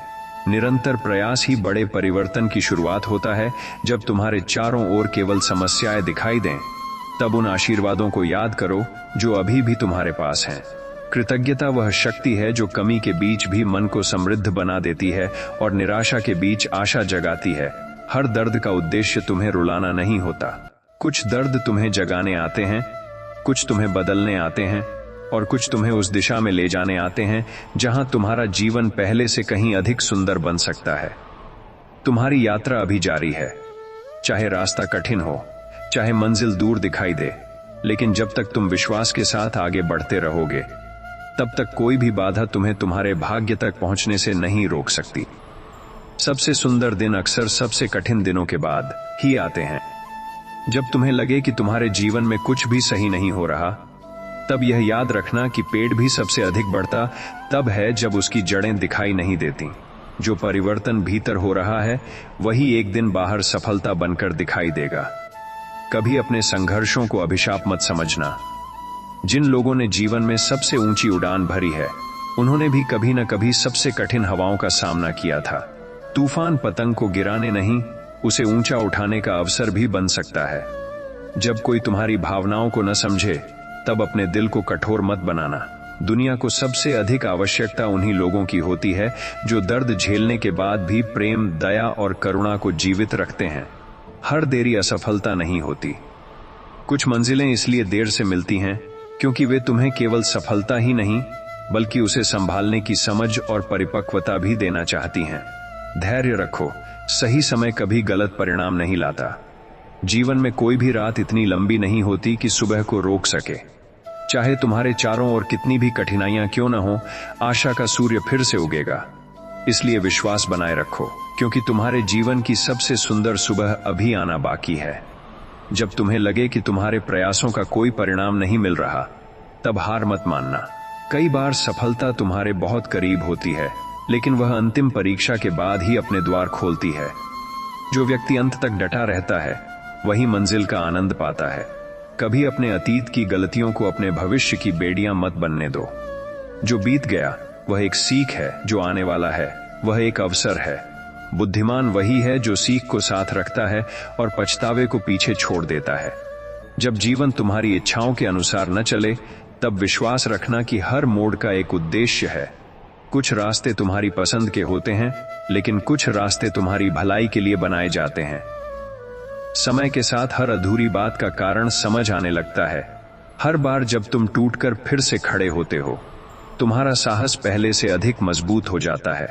निरंतर प्रयास ही बड़े परिवर्तन की शुरुआत होता है। जब तुम्हारे चारों ओर केवल समस्याएं दिखाई दें, तब उन आशीर्वादों को याद करो जो अभी भी तुम्हारे पास हैं। कृतज्ञता वह शक्ति है जो कमी के बीच भी मन को समृद्ध बना देती है और निराशा के बीच आशा जगाती है। हर दर्द का उद्देश्य तुम्हें रुलाना नहीं होता। कुछ दर्द तुम्हें जगाने आते हैं, कुछ तुम्हें बदलने आते हैं और कुछ तुम्हें उस दिशा में ले जाने आते हैं जहां तुम्हारा जीवन पहले से कहीं अधिक सुंदर बन सकता है। तुम्हारी यात्रा अभी जारी है। चाहे रास्ता कठिन हो, चाहे मंजिल दूर दिखाई दे, लेकिन जब तक तुम विश्वास के साथ आगे बढ़ते रहोगे, तब तक कोई भी बाधा तुम्हें तुम्हारे भाग्य तक पहुंचने से नहीं रोक सकती। सबसे सुंदर दिन अक्सर सबसे कठिन दिनों के बाद ही आते हैं। जब तुम्हें लगे कि तुम्हारे जीवन में कुछ भी सही नहीं हो रहा, तब यह याद रखना कि पेड़ भी सबसे अधिक बढ़ता तब है जब उसकी जड़ें दिखाई नहीं देती। जो परिवर्तन भीतर हो रहा है, वही एक दिन बाहर सफलता बनकर दिखाई देगा। कभी अपने संघर्षों को अभिशाप मत समझना। जिन लोगों ने जीवन में सबसे ऊंची उड़ान भरी है, उन्होंने भी कभी न कभी सबसे कठिन हवाओं का सामना किया था। तूफान पतंग को गिराने नहीं, उसे ऊंचा उठाने का अवसर भी बन सकता है। जब कोई तुम्हारी भावनाओं को न समझे, तब अपने दिल को कठोर मत बनाना। दुनिया को सबसे अधिक आवश्यकता उन्हीं लोगों की होती है जो दर्द झेलने के बाद भी प्रेम, दया और करुणा को जीवित रखते हैं। हर देरी असफलता नहीं होती। कुछ मंजिलें इसलिए देर से मिलती हैं क्योंकि वे तुम्हें केवल सफलता ही नहीं, बल्कि उसे संभालने की समझ और परिपक्वता भी देना चाहती हैं। धैर्य रखो, सही समय कभी गलत परिणाम नहीं लाता। जीवन में कोई भी रात इतनी लंबी नहीं होती कि सुबह को रोक सके। चाहे तुम्हारे चारों ओर कितनी भी कठिनाइयां क्यों न हो, आशा का सूर्य फिर से उगेगा। इसलिए विश्वास बनाए रखो, क्योंकि तुम्हारे जीवन की सबसे सुंदर सुबह अभी आना बाकी है। जब तुम्हें लगे कि तुम्हारे प्रयासों का कोई परिणाम नहीं मिल रहा, तब हार मत मानना। कई बार सफलता तुम्हारे बहुत करीब होती है, लेकिन वह अंतिम परीक्षा के बाद ही अपने द्वार खोलती है। जो व्यक्ति अंत तक डटा रहता है, वही मंजिल का आनंद पाता है। कभी अपने अतीत की गलतियों को अपने भविष्य की बेड़ियां मत बनने दो। जो बीत गया वह एक सीख है, जो आने वाला है वह एक अवसर है। बुद्धिमान वही है जो सीख को साथ रखता है और पछतावे को पीछे छोड़ देता है। जब जीवन तुम्हारी इच्छाओं के अनुसार न चले, तब विश्वास रखना कि हर मोड़ का एक उद्देश्य है। कुछ रास्ते तुम्हारी पसंद के होते हैं, लेकिन कुछ रास्ते तुम्हारी भलाई के लिए बनाए जाते हैं। समय के साथ हर अधूरी बात का कारण समझ आने लगता है। हर बार जब तुम टूटकर फिर से खड़े होते हो, तुम्हारा साहस पहले से अधिक मजबूत हो जाता है।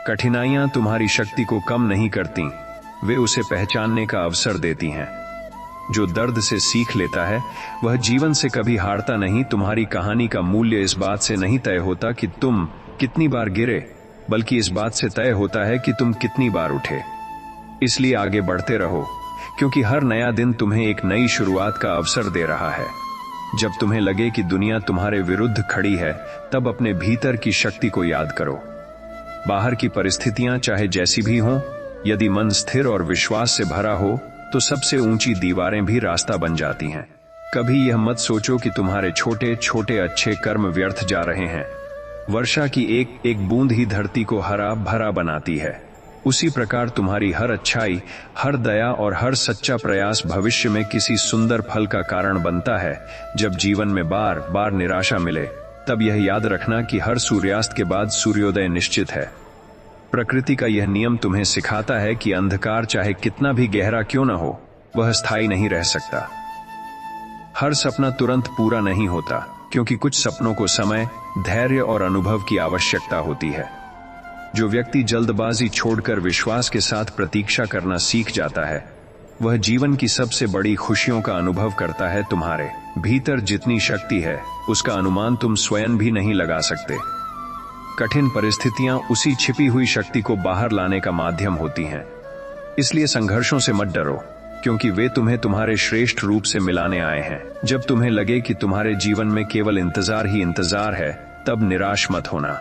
कठिनाइयां तुम्हारी शक्ति को कम नहीं करती, वे उसे पहचानने का अवसर देती हैं। जो दर्द से सीख लेता है, वह जीवन से कभी हारता नहीं। तुम्हारी कहानी का मूल्य इस बात से नहीं तय होता कि तुम कितनी बार गिरे, बल्कि इस बात से तय होता है कि तुम कितनी बार उठे। इसलिए आगे बढ़ते रहो, क्योंकि हर नया दिन तुम्हें एक नई शुरुआत का अवसर दे रहा है। जब तुम्हें लगे कि दुनिया तुम्हारे विरुद्ध खड़ी है, तब अपने भीतर की शक्ति को याद करो। बाहर की परिस्थितियां चाहे जैसी भी हों, यदि मन स्थिर और विश्वास से भरा हो, तो सबसे ऊंची दीवारें भी रास्ता बन जाती हैं। कभी यह मत सोचो कि तुम्हारे छोटे छोटे अच्छे कर्म व्यर्थ जा रहे हैं। वर्षा की एक एक बूंद ही धरती को हरा भरा बनाती है। उसी प्रकार तुम्हारी हर अच्छाई, हर दया और हर सच्चा प्रयास भविष्य में किसी सुंदर फल का कारण बनता है। जब जीवन में बार बार निराशा मिले, तब यह याद रखना कि हर सूर्यास्त के बाद सूर्योदय निश्चित है। प्रकृति का यह नियम तुम्हें सिखाता है कि अंधकार चाहे कितना भी गहरा क्यों न हो, वह स्थायी नहीं रह सकता। हर सपना तुरंत पूरा नहीं होता, क्योंकि कुछ सपनों को समय, धैर्य और अनुभव की आवश्यकता होती है। जो व्यक्ति जल्दबाजी छोड़कर विश्वास के साथ प्रतीक्षा करना सीख जाता है, वह जीवन की सबसे बड़ी खुशियों का अनुभव करता है। तुम्हारे भीतर जितनी शक्ति है, उसका अनुमान तुम स्वयं भी नहीं लगा सकते। कठिन परिस्थितियां उसी छिपी हुई शक्ति को बाहर लाने का माध्यम होती हैं। इसलिए संघर्षों से मत डरो, क्योंकि वे तुम्हें तुम्हारे श्रेष्ठ रूप से मिलाने आए हैं। जब तुम्हें लगे कि तुम्हारे जीवन में केवल इंतजार ही इंतजार है, तब निराश मत होना।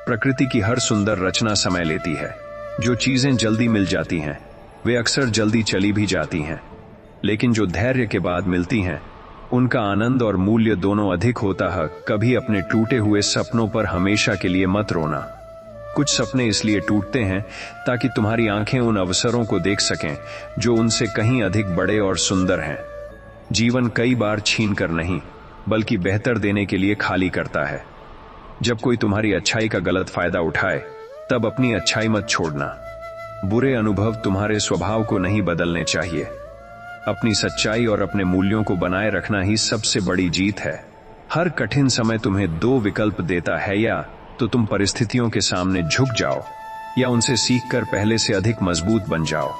प्रकृति की हर सुंदर रचना समय लेती है। जो चीजें जल्दी मिल जाती हैं, वे अक्सर जल्दी चली भी जाती हैं, लेकिन जो धैर्य के बाद मिलती हैं, उनका आनंद और मूल्य दोनों अधिक होता है। कभी अपने टूटे हुए सपनों पर हमेशा के लिए मत रोना। कुछ सपने इसलिए टूटते हैं ताकि तुम्हारी आंखें उन अवसरों को देख सकें जो उनसे कहीं अधिक बड़े और सुंदर हैं। जीवन कई बार छीन कर नहीं, बल्कि बेहतर देने के लिए खाली करता है। जब कोई तुम्हारी अच्छाई का गलत फायदा उठाए, तब अपनी अच्छाई मत छोड़ना। बुरे अनुभव तुम्हारे स्वभाव को नहीं बदलने चाहिए। अपनी सच्चाई और अपने मूल्यों को बनाए रखना ही सबसे बड़ी जीत है। हर कठिन समय तुम्हें दो विकल्प देता है, या तो तुम परिस्थितियों के सामने झुक जाओ, या उनसे सीखकर पहले से अधिक मजबूत बन जाओ।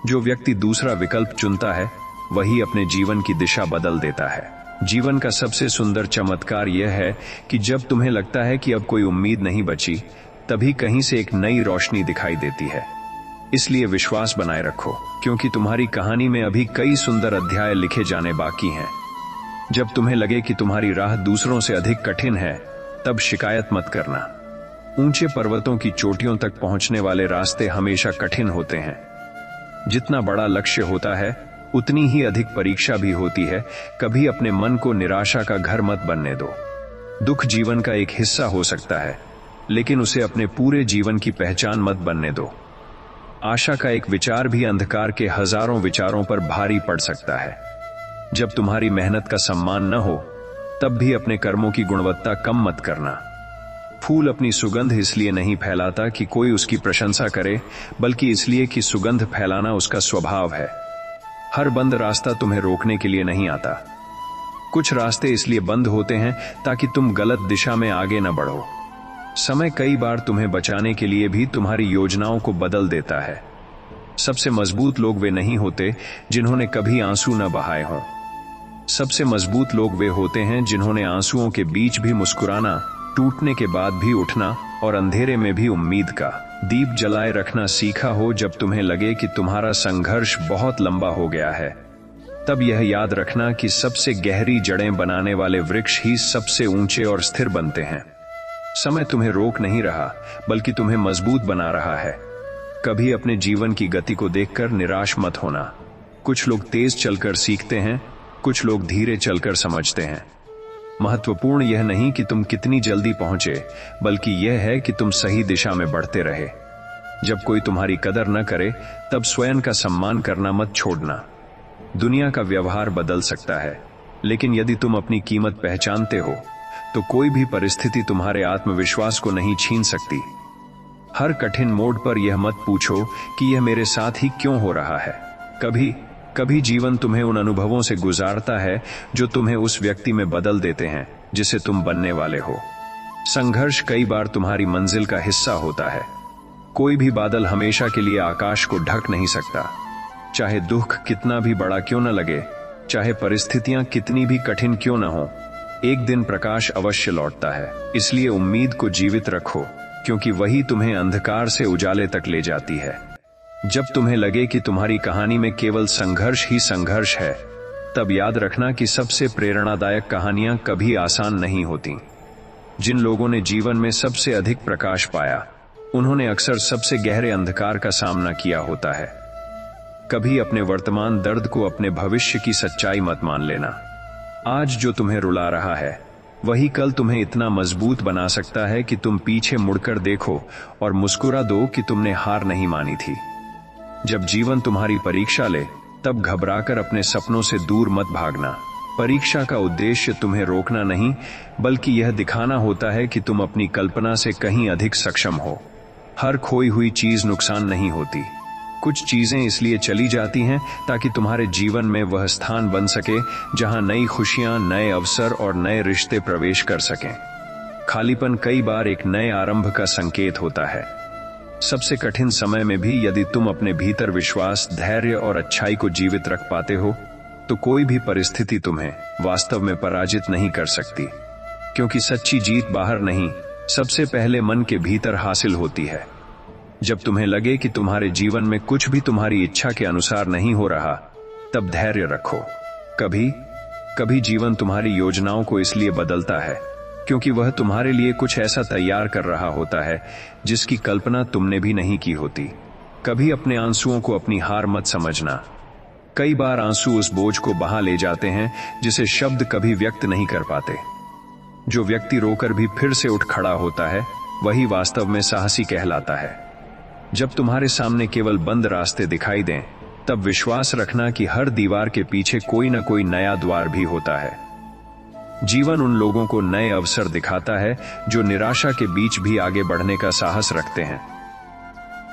जो व्यक्ति दूसरा विकल्प चुनता है, वही अपने जीवन की दिशा बदल देता है। जीवन का सबसे सुंदर चमत्कार यह है कि जब तुम्हें लगता है कि अब कोई उम्मीद नहीं बची, तभी कहीं से एक नई रोशनी दिखाई देती है। इसलिए विश्वास बनाए रखो, क्योंकि तुम्हारी कहानी में अभी कई सुंदर अध्याय लिखे जाने बाकी हैं। जब तुम्हें लगे कि तुम्हारी राह दूसरों से अधिक कठिन है, तब शिकायत मत करना। ऊंचे पर्वतों की चोटियों तक पहुंचने वाले रास्ते हमेशा कठिन होते हैं। जितना बड़ा लक्ष्य होता है, उतनी ही अधिक परीक्षा भी होती है। कभी अपने मन को निराशा का घर मत बनने दो। दुख जीवन का एक हिस्सा हो सकता है, लेकिन उसे अपने पूरे जीवन की पहचान मत बनने दो। आशा का एक विचार भी अंधकार के हजारों विचारों पर भारी पड़ सकता है। जब तुम्हारी मेहनत का सम्मान न हो, तब भी अपने कर्मों की गुणवत्ता कम मत करना। फूल अपनी सुगंध इसलिए नहीं फैलाता कि कोई उसकी प्रशंसा करे, बल्कि इसलिए कि सुगंध फैलाना उसका स्वभाव है। हर बंद रास्ता तुम्हें रोकने के लिए नहीं आता। कुछ रास्ते इसलिए बंद होते हैं ताकि तुम गलत दिशा में आगे न बढ़ो। समय कई बार तुम्हें बचाने के लिए भी तुम्हारी योजनाओं को बदल देता है। सबसे मजबूत लोग वे नहीं होते जिन्होंने कभी आंसू न बहाए हों। सबसे मजबूत लोग वे होते हैं जिन्होंने आंसुओं के बीच भी मुस्कुराना, टूटने के बाद भी उठना और अंधेरे में भी उम्मीद का दीप जलाए रखना सीखा हो। जब तुम्हें लगे कि तुम्हारा संघर्ष बहुत लंबा हो गया है, तब यह याद रखना कि सबसे गहरी जड़ें बनाने वाले वृक्ष ही सबसे ऊंचे और स्थिर बनते हैं। समय तुम्हें रोक नहीं रहा, बल्कि तुम्हें मजबूत बना रहा है। कभी अपने जीवन की गति को देखकर निराश मत होना। कुछ लोग तेज चलकर सीखते हैं, कुछ लोग धीरे चलकर समझते हैं। महत्वपूर्ण यह नहीं कि तुम कितनी जल्दी पहुंचे, बल्कि यह है कि तुम सही दिशा में बढ़ते रहे। जब कोई तुम्हारी कदर न करे, तब स्वयं का सम्मान करना मत छोड़ना। दुनिया का व्यवहार बदल सकता है, लेकिन यदि तुम अपनी कीमत पहचानते हो, तो कोई भी परिस्थिति तुम्हारे आत्मविश्वास को नहीं छीन सकती। हर कठिन मोड़ पर यह मत पूछो कि यह मेरे साथ ही क्यों हो रहा है। कभी कभी जीवन तुम्हें उन अनुभवों से गुजारता है जो तुम्हें उस व्यक्ति में बदल देते हैं जिसे तुम बनने वाले हो। संघर्ष कई बार तुम्हारी मंजिल का हिस्सा होता है। कोई भी बादल हमेशा के लिए आकाश को ढक नहीं सकता। चाहे दुख कितना भी बड़ा क्यों न लगे, चाहे परिस्थितियां कितनी भी कठिन क्यों न हो, एक दिन प्रकाश अवश्य लौटता है। इसलिए उम्मीद को जीवित रखो, क्योंकि वही तुम्हें अंधकार से उजाले तक ले जाती है। जब तुम्हें लगे कि तुम्हारी कहानी में केवल संघर्ष ही संघर्ष है, तब याद रखना कि सबसे प्रेरणादायक कहानियां कभी आसान नहीं होती। जिन लोगों ने जीवन में सबसे अधिक प्रकाश पाया, उन्होंने अक्सर सबसे गहरे अंधकार का सामना किया होता है। कभी अपने वर्तमान दर्द को अपने भविष्य की सच्चाई मत मान लेना। आज जो तुम्हें रुला रहा है, वही कल तुम्हें इतना मजबूत बना सकता है कि तुम पीछे मुड़कर देखो और मुस्कुरा दो कि तुमने हार नहीं मानी थी। जब जीवन तुम्हारी परीक्षा ले, तब घबराकर अपने सपनों से दूर मत भागना। परीक्षा का उद्देश्य तुम्हें रोकना नहीं, बल्कि यह दिखाना होता है कि तुम अपनी कल्पना से कहीं अधिक सक्षम हो। हर खोई हुई चीज नुकसान नहीं होती। कुछ चीजें इसलिए चली जाती हैं ताकि तुम्हारे जीवन में वह स्थान बन सके जहां नई खुशियां, नए अवसर और नए रिश्ते प्रवेश कर सकें। खालीपन कई बार एक नए आरंभ का संकेत होता है। सबसे कठिन समय में भी यदि तुम अपने भीतर विश्वास, धैर्य और अच्छाई को जीवित रख पाते हो, तो कोई भी परिस्थिति तुम्हें वास्तव में पराजित नहीं कर सकती। क्योंकि सच्ची जीत बाहर नहीं, सबसे पहले मन के भीतर हासिल होती है। जब तुम्हें लगे कि तुम्हारे जीवन में कुछ भी तुम्हारी इच्छा के अनुसार नहीं हो रहा, तब धैर्य रखो। कभी कभी जीवन तुम्हारी योजनाओं को इसलिए बदलता है क्योंकि वह तुम्हारे लिए कुछ ऐसा तैयार कर रहा होता है जिसकी कल्पना तुमने भी नहीं की होती। कभी अपने आंसुओं को अपनी हार मत समझना। कई बार आंसू उस बोझ को बहा ले जाते हैं जिसे शब्द कभी व्यक्त नहीं कर पाते। जो व्यक्ति रोकर भी फिर से उठ खड़ा होता है, वही वास्तव में साहसी कहलाता है। जब तुम्हारे सामने केवल बंद रास्ते दिखाई दें, तब विश्वास रखना कि हर दीवार के पीछे कोई न कोई नया द्वार भी होता है। जीवन उन लोगों को नए अवसर दिखाता है जो निराशा के बीच भी आगे बढ़ने का साहस रखते हैं।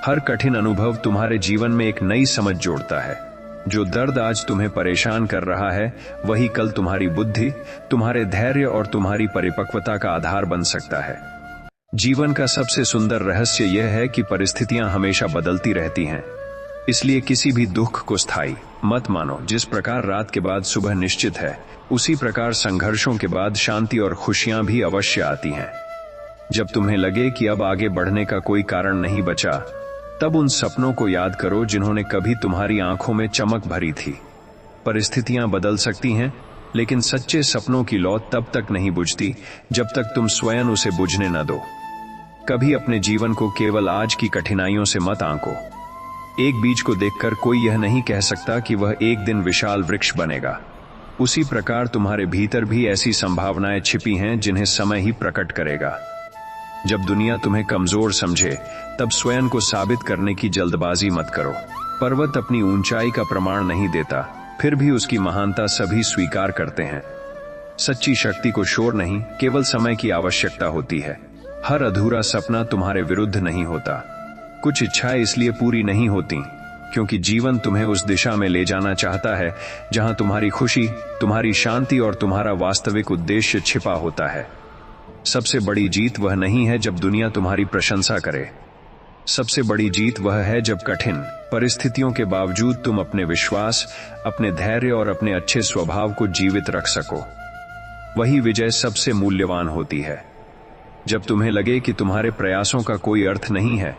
हर कठिन अनुभव तुम्हारे जीवन में एक नई समझ जोड़ता है। जो दर्द आज तुम्हें परेशान कर रहा है, वही कल तुम्हारी बुद्धि, तुम्हारे धैर्य और तुम्हारी परिपक्वता का आधार बन सकता है। जीवन का सबसे सुंदर रहस्य यह है कि परिस्थितियां हमेशा बदलती रहती हैं। इसलिए किसी भी दुख को स्थायी मत मानो। जिस प्रकार रात के बाद सुबह निश्चित है, उसी प्रकार संघर्षों के बाद शांति और खुशियां भी अवश्य आती हैं। जब तुम्हें लगे कि अब आगे बढ़ने का कोई कारण नहीं बचा, तब उन सपनों को याद करो जिन्होंने कभी तुम्हारी आंखों में चमक भरी थी। परिस्थितियां बदल सकती हैं, लेकिन सच्चे सपनों की लौ तब तक नहीं बुझती जब तक तुम स्वयं उसे बुझने न दो। कभी अपने जीवन को केवल आज की कठिनाइयों से मत आंको। एक बीज को देखकर कोई यह नहीं कह सकता कि वह एक दिन विशाल वृक्ष बनेगा। उसी प्रकार तुम्हारे भीतर भी ऐसी संभावनाएं छिपी हैं जिन्हें समय ही प्रकट करेगा। जब दुनिया तुम्हें कमजोर समझे, तब स्वयं को साबित करने की जल्दबाजी मत करो। पर्वत अपनी ऊंचाई का प्रमाण नहीं देता, फिर भी उसकी महानता सभी स्वीकार करते हैं। सच्ची शक्ति को शोर नहीं, केवल समय की आवश्यकता होती है। हर अधूरा सपना तुम्हारे विरुद्ध नहीं होता। कुछ इच्छाएं इसलिए पूरी नहीं होती क्योंकि जीवन तुम्हें उस दिशा में ले जाना चाहता है जहां तुम्हारी खुशी, तुम्हारी शांति और तुम्हारा वास्तविक उद्देश्य छिपा होता है। सबसे बड़ी जीत वह नहीं है जब दुनिया तुम्हारी प्रशंसा करे। सबसे बड़ी जीत वह है जब कठिन परिस्थितियों के बावजूद तुम अपने विश्वास, अपने धैर्य और अपने अच्छे स्वभाव को जीवित रख सको। वही विजय सबसे मूल्यवान होती है। जब तुम्हें लगे कि तुम्हारे प्रयासों का कोई अर्थ नहीं है,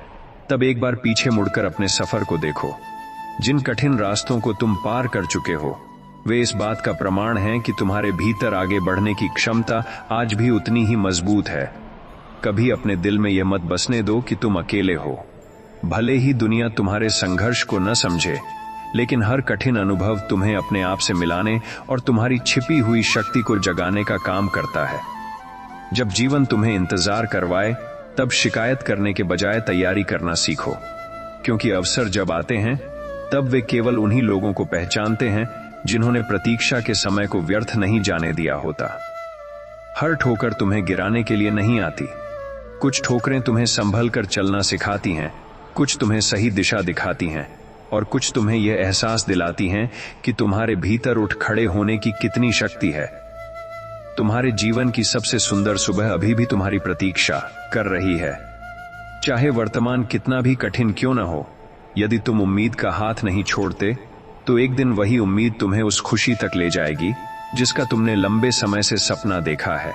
तब एक बार पीछे मुड़कर अपने सफर को देखो। जिन कठिन रास्तों को तुम पार कर चुके हो, वे इस बात का प्रमाण हैं कि तुम्हारे भीतर आगे बढ़ने की क्षमता आज भी उतनी ही मजबूत है। कभी अपने दिल में यह मत बसने दो कि तुम अकेले हो। भले ही दुनिया तुम्हारे संघर्ष को न समझे, लेकिन हर कठिन अनुभव तुम्हें अपने आप से मिलाने और तुम्हारी छिपी हुई शक्ति को जगाने का काम करता है। जब जीवन तुम्हें इंतजार करवाए, तब शिकायत करने के बजाय तैयारी करना सीखो, क्योंकि अवसर जब आते हैं, तब वे केवल उन्हीं लोगों को पहचानते हैं जिन्होंने प्रतीक्षा के समय को व्यर्थ नहीं जाने दिया होता। हर ठोकर तुम्हें गिराने के लिए नहीं आती। कुछ ठोकरें तुम्हें संभल कर चलना सिखाती हैं, कुछ तुम्हें सही दिशा दिखाती हैं, और कुछ तुम्हें यह एहसास दिलाती हैं कि तुम्हारे भीतर उठ खड़े होने की कितनी शक्ति है। तुम्हारे जीवन की सबसे सुंदर सुबह अभी भी तुम्हारी प्रतीक्षा कर रही है। चाहे वर्तमान कितना भी कठिन क्यों न हो, यदि तुम उम्मीद का हाथ नहीं छोड़ते, तो एक दिन वही उम्मीद तुम्हें उस खुशी तक ले जाएगी जिसका तुमने लंबे समय से सपना देखा है।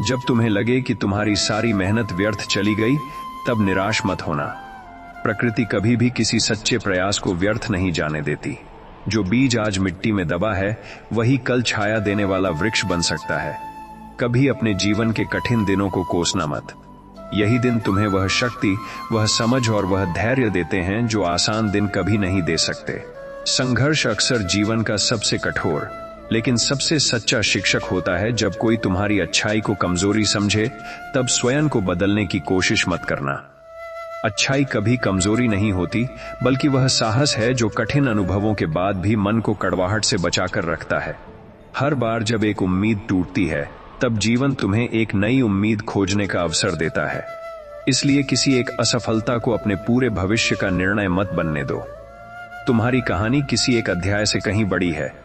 जब तुम्हें लगे कि तुम्हारी सारी मेहनत व्यर्थ चली गई, तब निराश मत होना। प्रकृति कभी भी किसी सच्चे प्रयास को व्यर्थ नहीं जाने देती। जो बीज आज मिट्टी में दबा है, वही कल छाया देने वाला वृक्ष बन सकता है। कभी अपने जीवन के कठिन दिनों को कोसना मत। यही दिन तुम्हें वह शक्ति, वह समझ और वह धैर्य देते हैं जो आसान दिन कभी नहीं दे सकते। संघर्ष अक्सर जीवन का सबसे कठोर लेकिन सबसे सच्चा शिक्षक होता है। जब कोई तुम्हारी अच्छाई को कमजोरी समझे, तब स्वयं को बदलने की कोशिश मत करना। अच्छाई कभी कमजोरी नहीं होती, बल्कि वह साहस है जो कठिन अनुभवों के बाद भी मन को कड़वाहट से बचाकर रखता है। हर बार जब एक उम्मीद टूटती है, तब जीवन तुम्हें एक नई उम्मीद खोजने का अवसर देता है। इसलिए किसी एक असफलता को अपने पूरे भविष्य का निर्णय मत बनने दो। तुम्हारी कहानी किसी एक अध्याय से कहीं बड़ी है।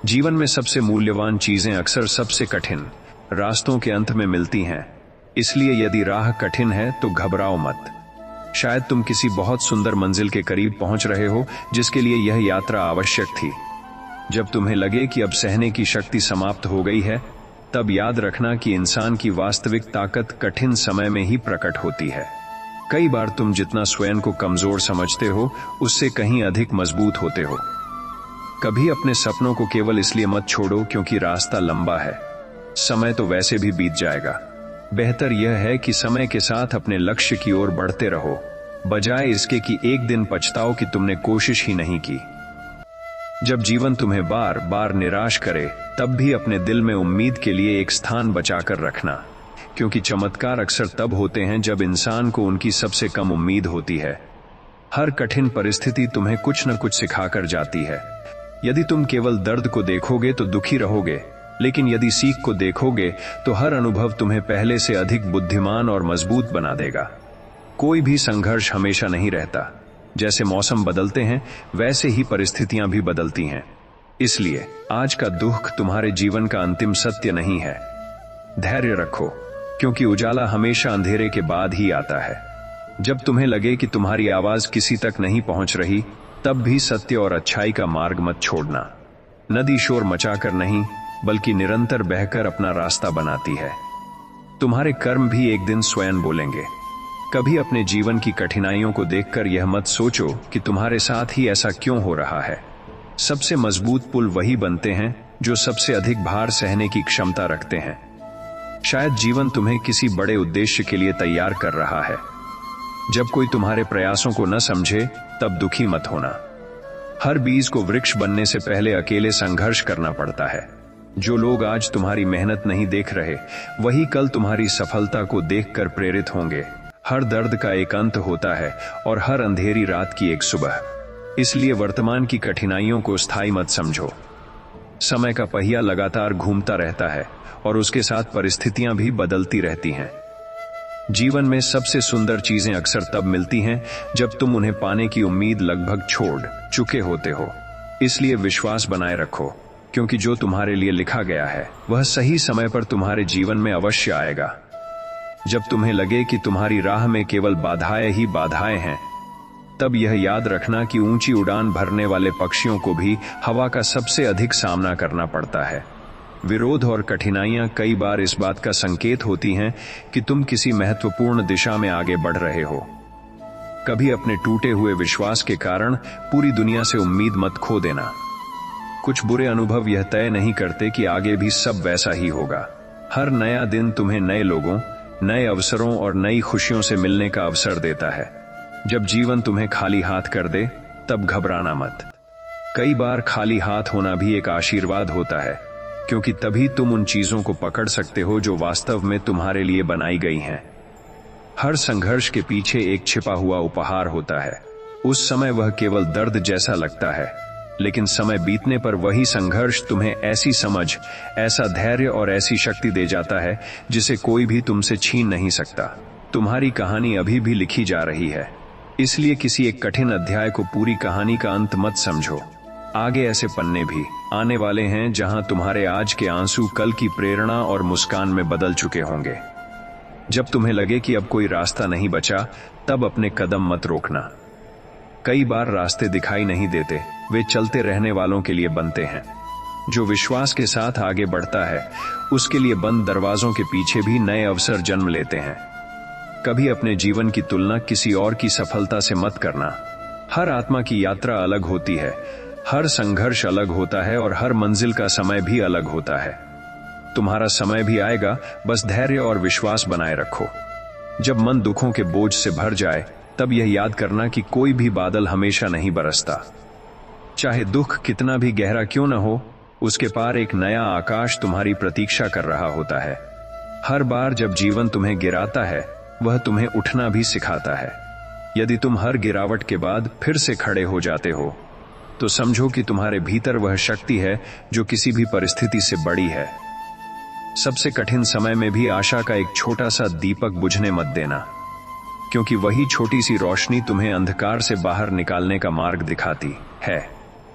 जीवन में सबसे मूल्यवान चीजें अक्सर सबसे कठिन रास्तों के अंत में मिलती हैं। इसलिए यदि राह कठिन है तो घबराओ मत। शायद तुम किसी बहुत सुंदर मंजिल के करीब पहुंच रहे हो जिसके लिए यह यात्रा आवश्यक थी। जब तुम्हें लगे कि अब सहने की शक्ति समाप्त हो गई है, तब याद रखना कि इंसान की वास्तविक ताकत कठिन समय में ही प्रकट होती है। कई बार तुम जितना स्वयं को कमजोर समझते हो, उससे कहीं अधिक मजबूत होते हो। कभी अपने सपनों को केवल इसलिए मत छोड़ो क्योंकि रास्ता लंबा है, समय तो वैसे भी बीत जाएगा। बेहतर यह है कि समय के साथ अपने लक्ष्य की ओर बढ़ते रहो, बजाय इसके कि एक दिन पछताओ कि तुमने कोशिश ही नहीं की। जब जीवन तुम्हें बार बार निराश करे, तब भी अपने दिल में उम्मीद के लिए एक स्थान बचाकर रखना, क्योंकि चमत्कार अक्सर तब होते हैं जब इंसान को उनकी सबसे कम उम्मीद होती है। हर कठिन परिस्थिति तुम्हें कुछ न कुछ सिखाकर जाती है। यदि तुम केवल दर्द को देखोगे तो दुखी रहोगे, लेकिन यदि सीख को देखोगे तो हर अनुभव तुम्हें पहले से अधिक बुद्धिमान और मजबूत बना देगा। कोई भी संघर्ष हमेशा नहीं रहता। जैसे मौसम बदलते हैं, वैसे ही परिस्थितियां भी बदलती हैं। इसलिए आज का दुख तुम्हारे जीवन का अंतिम सत्य नहीं है। धैर्य रखो, क्योंकि उजाला हमेशा अंधेरे के बाद ही आता है। जब तुम्हें लगे कि तुम्हारी आवाज किसी तक नहीं पहुंच रही, तब भी सत्य और अच्छाई का मार्ग मत छोड़ना। नदी शोर मचाकर नहीं, बल्कि निरंतर बहकर अपना रास्ता बनाती है। तुम्हारे कर्म भी एक दिन स्वयं बोलेंगे। कभी अपने जीवन की कठिनाइयों को देखकर यह मत सोचो कि तुम्हारे साथ ही ऐसा क्यों हो रहा है। सबसे मजबूत पुल वही बनते हैं जो सबसे अधिक भार सहने की क्षमता रखते हैं। शायद जीवन तुम्हें किसी बड़े उद्देश्य के लिए तैयार कर रहा है। जब कोई तुम्हारे प्रयासों को न समझे, तब दुखी मत होना। हर बीज को वृक्ष बनने से पहले अकेले संघर्ष करना पड़ता है। जो लोग आज तुम्हारी मेहनत नहीं देख रहे, वही कल तुम्हारी सफलता को देखकर प्रेरित होंगे। हर दर्द का एक अंत होता है और हर अंधेरी रात की एक सुबह। इसलिए वर्तमान की कठिनाइयों को स्थायी मत समझो। समय का पहिया लगातार घूमता रहता है और उसके साथ परिस्थितियां भी बदलती रहती हैं। जीवन में सबसे सुंदर चीजें अक्सर तब मिलती हैं जब तुम उन्हें पाने की उम्मीद लगभग छोड़ चुके होते हो। इसलिए विश्वास बनाए रखो, क्योंकि जो तुम्हारे लिए लिखा गया है वह सही समय पर तुम्हारे जीवन में अवश्य आएगा। जब तुम्हें लगे कि तुम्हारी राह में केवल बाधाएं ही बाधाएं हैं, तब यह याद रखना कि ऊंची उड़ान भरने वाले पक्षियों को भी हवा का सबसे अधिक सामना करना पड़ता है। विरोध और कठिनाइयां कई बार इस बात का संकेत होती हैं कि तुम किसी महत्वपूर्ण दिशा में आगे बढ़ रहे हो। कभी अपने टूटे हुए विश्वास के कारण पूरी दुनिया से उम्मीद मत खो देना। कुछ बुरे अनुभव यह तय नहीं करते कि आगे भी सब वैसा ही होगा। हर नया दिन तुम्हें नए लोगों, नए अवसरों और नई खुशियों से मिलने का अवसर देता है। जब जीवन तुम्हें खाली हाथ कर दे, तब घबराना मत। कई बार खाली हाथ होना भी एक आशीर्वाद होता है, क्योंकि तभी तुम उन चीजों को पकड़ सकते हो जो वास्तव में तुम्हारे लिए बनाई गई हैं। हर संघर्ष के पीछे एक छिपा हुआ उपहार होता है। उस समय वह केवल दर्द जैसा लगता है, लेकिन समय बीतने पर वही संघर्ष तुम्हें ऐसी समझ, ऐसा धैर्य और ऐसी शक्ति दे जाता है जिसे कोई भी तुमसे छीन नहीं सकता। तुम्हारी कहानी अभी भी लिखी जा रही है, इसलिए किसी एक कठिन अध्याय को पूरी कहानी का अंत मत समझो। आगे ऐसे पन्ने भी आने वाले हैं जहां तुम्हारे आज के आंसू कल की प्रेरणा और मुस्कान में बदल चुके होंगे। जब तुम्हें लगे कि अब कोई रास्ता नहीं बचा, तब अपने कदम मत रोकना। कई बार रास्ते दिखाई नहीं देते, वे चलते रहने वालों के लिए बनते हैं। जो विश्वास के साथ आगे बढ़ता है, उसके लिए बंद दरवाजों के पीछे भी नए अवसर जन्म लेते हैं। कभी अपने जीवन की तुलना किसी और की सफलता से मत करना। हर आत्मा की यात्रा अलग होती है, हर संघर्ष अलग होता है और हर मंजिल का समय भी अलग होता है। तुम्हारा समय भी आएगा, बस धैर्य और विश्वास बनाए रखो। जब मन दुखों के बोझ से भर जाए, तब यह याद करना कि कोई भी बादल हमेशा नहीं बरसता। चाहे दुख कितना भी गहरा क्यों न हो, उसके पार एक नया आकाश तुम्हारी प्रतीक्षा कर रहा होता है। हर बार जब जीवन तुम्हें गिराता है, वह तुम्हें उठना भी सिखाता है। यदि तुम हर गिरावट के बाद फिर से खड़े हो जाते हो, तो समझो कि तुम्हारे भीतर वह शक्ति है जो किसी भी परिस्थिति से बड़ी है। सबसे कठिन समय में भी आशा का एक छोटा सा दीपक बुझने मत देना, क्योंकि वही छोटी सी रोशनी तुम्हें अंधकार से बाहर निकालने का मार्ग दिखाती है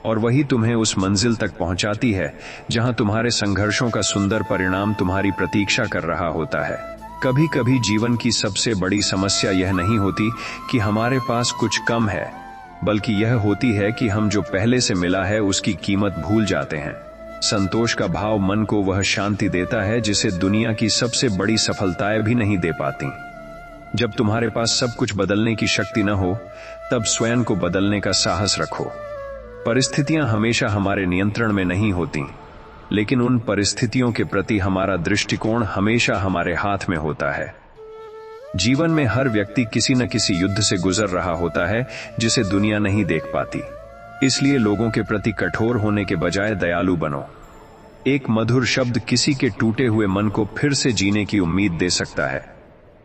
और वही तुम्हें उस मंजिल तक पहुंचाती है जहां तुम्हारे संघर्षों का सुंदर परिणाम तुम्हारी प्रतीक्षा कर रहा होता है। कभी कभी जीवन की सबसे बड़ी समस्या यह नहीं होती कि हमारे पास कुछ कम है, बल्कि यह होती है कि हम जो पहले से मिला है उसकी कीमत भूल जाते हैं। संतोष का भाव मन को वह शांति देता है जिसे दुनिया की सबसे बड़ी सफलताएं भी नहीं दे पाती। जब तुम्हारे पास सब कुछ बदलने की शक्ति न हो, तब स्वयं को बदलने का साहस रखो। परिस्थितियां हमेशा हमारे नियंत्रण में नहीं होती, लेकिन उन परिस्थितियों के प्रति हमारा दृष्टिकोण हमेशा हमारे हाथ में होता है। जीवन में हर व्यक्ति किसी न किसी युद्ध से गुजर रहा होता है जिसे दुनिया नहीं देख पाती। इसलिए लोगों के प्रति कठोर होने के बजाय दयालु बनो। एक मधुर शब्द किसी के टूटे हुए मन को फिर से जीने की उम्मीद दे सकता है।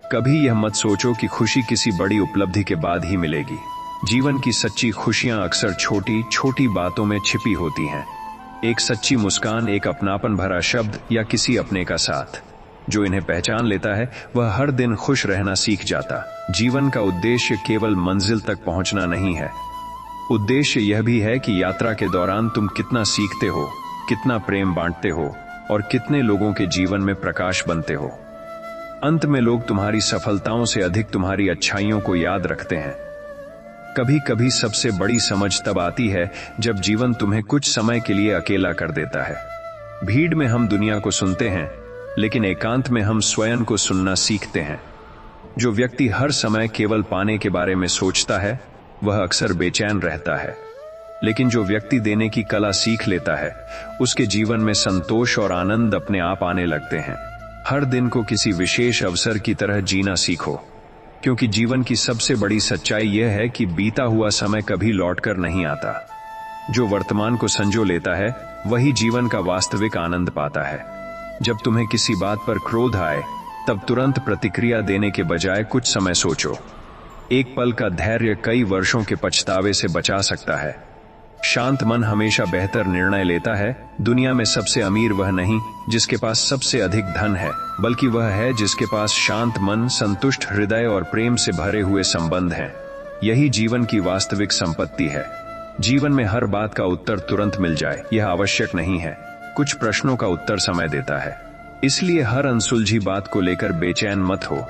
कभी यह मत सोचो कि खुशी किसी बड़ी उपलब्धि के बाद ही मिलेगी। जीवन की सच्ची खुशियां अक्सर छोटी छोटी बातों में छिपी होती हैं। एक सच्ची मुस्कान, एक अपनापन भरा शब्द या किसी अपने का साथ। जो इन्हें पहचान लेता है वह हर दिन खुश रहना सीख जाता। जीवन का उद्देश्य केवल मंजिल तक पहुंचना नहीं है। उद्देश्य यह भी है कि यात्रा के दौरान तुम कितना सीखते हो, कितना प्रेम बांटते हो और कितने लोगों के जीवन में प्रकाश बनते हो। अंत में लोग तुम्हारी सफलताओं से अधिक तुम्हारी अच्छाइयों को याद रखते हैं। कभी कभी सबसे बड़ी समझ तब आती है जब जीवन तुम्हें कुछ समय के लिए अकेला कर देता है। भीड़ में हम दुनिया को सुनते हैं, लेकिन एकांत में हम स्वयं को सुनना सीखते हैं। जो व्यक्ति हर समय केवल पाने के बारे में सोचता है वह अक्सर बेचैन रहता है, लेकिन जो व्यक्ति देने की कला सीख लेता है उसके जीवन में संतोष और आनंद अपने आप आने लगते हैं। हर दिन को किसी विशेष अवसर की तरह जीना सीखो, क्योंकि जीवन की सबसे बड़ी सच्चाई यह है कि बीता हुआ समय कभी लौटकर नहीं आता। जो वर्तमान को संजो लेता है वही जीवन का वास्तविक आनंद पाता है। जब तुम्हें किसी बात पर क्रोध आए तब तुरंत प्रतिक्रिया देने के बजाय कुछ समय सोचो। एक पल का धैर्य कई वर्षों के पछतावे से बचा सकता है। शांत मन हमेशा बेहतर निर्णय लेता है। दुनिया में सबसे अमीर वह नहीं जिसके पास सबसे अधिक धन है, बल्कि वह है जिसके पास शांत मन, संतुष्ट हृदय और प्रेम से भरे हुए संबंध हैं। यही जीवन की वास्तविक संपत्ति है। जीवन में हर बात का उत्तर तुरंत मिल जाए यह आवश्यक नहीं है। कुछ प्रश्नों का उत्तर समय देता है। इसलिए हर अनसुलझी बात को लेकर बेचैन मत हो,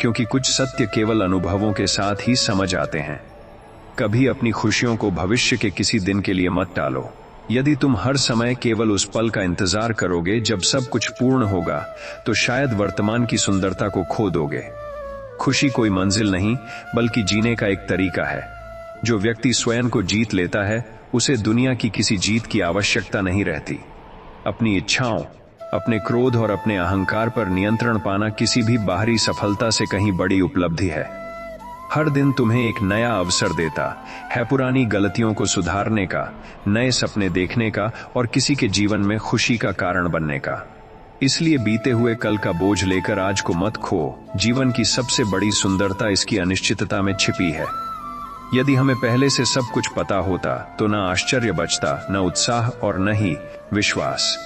क्योंकि कुछ सत्य केवल अनुभवों के साथ ही समझ आते हैं। कभी अपनी खुशियों को भविष्य के किसी दिन के लिए मत टालो। यदि तुम हर समय केवल उस पल का इंतजार करोगे जब सब कुछ पूर्ण होगा, तो शायद वर्तमान की सुंदरता को खो दोगे। खुशी कोई मंजिल नहीं, बल्कि जीने का एक तरीका है। जो व्यक्ति स्वयं को जीत लेता है उसे दुनिया की किसी जीत की आवश्यकता नहीं रहती। अपनी इच्छाओं, अपने क्रोध और अपने अहंकार पर नियंत्रण पाना किसी भी बाहरी सफलता से कहीं बड़ी उपलब्धि है। हर दिन तुम्हें एक नया अवसर देता है पुरानी गलतियों को सुधारने का, नए सपने देखने का और किसी के जीवन में खुशी का कारण बनने का। इसलिए बीते हुए कल का बोझ लेकर आज को मत खो। जीवन की सबसे बड़ी सुंदरता इसकी अनिश्चितता में छिपी है। यदि हमें पहले से सब कुछ पता होता तो न आश्चर्य बचता, न उत्साह और न ही विश्वास।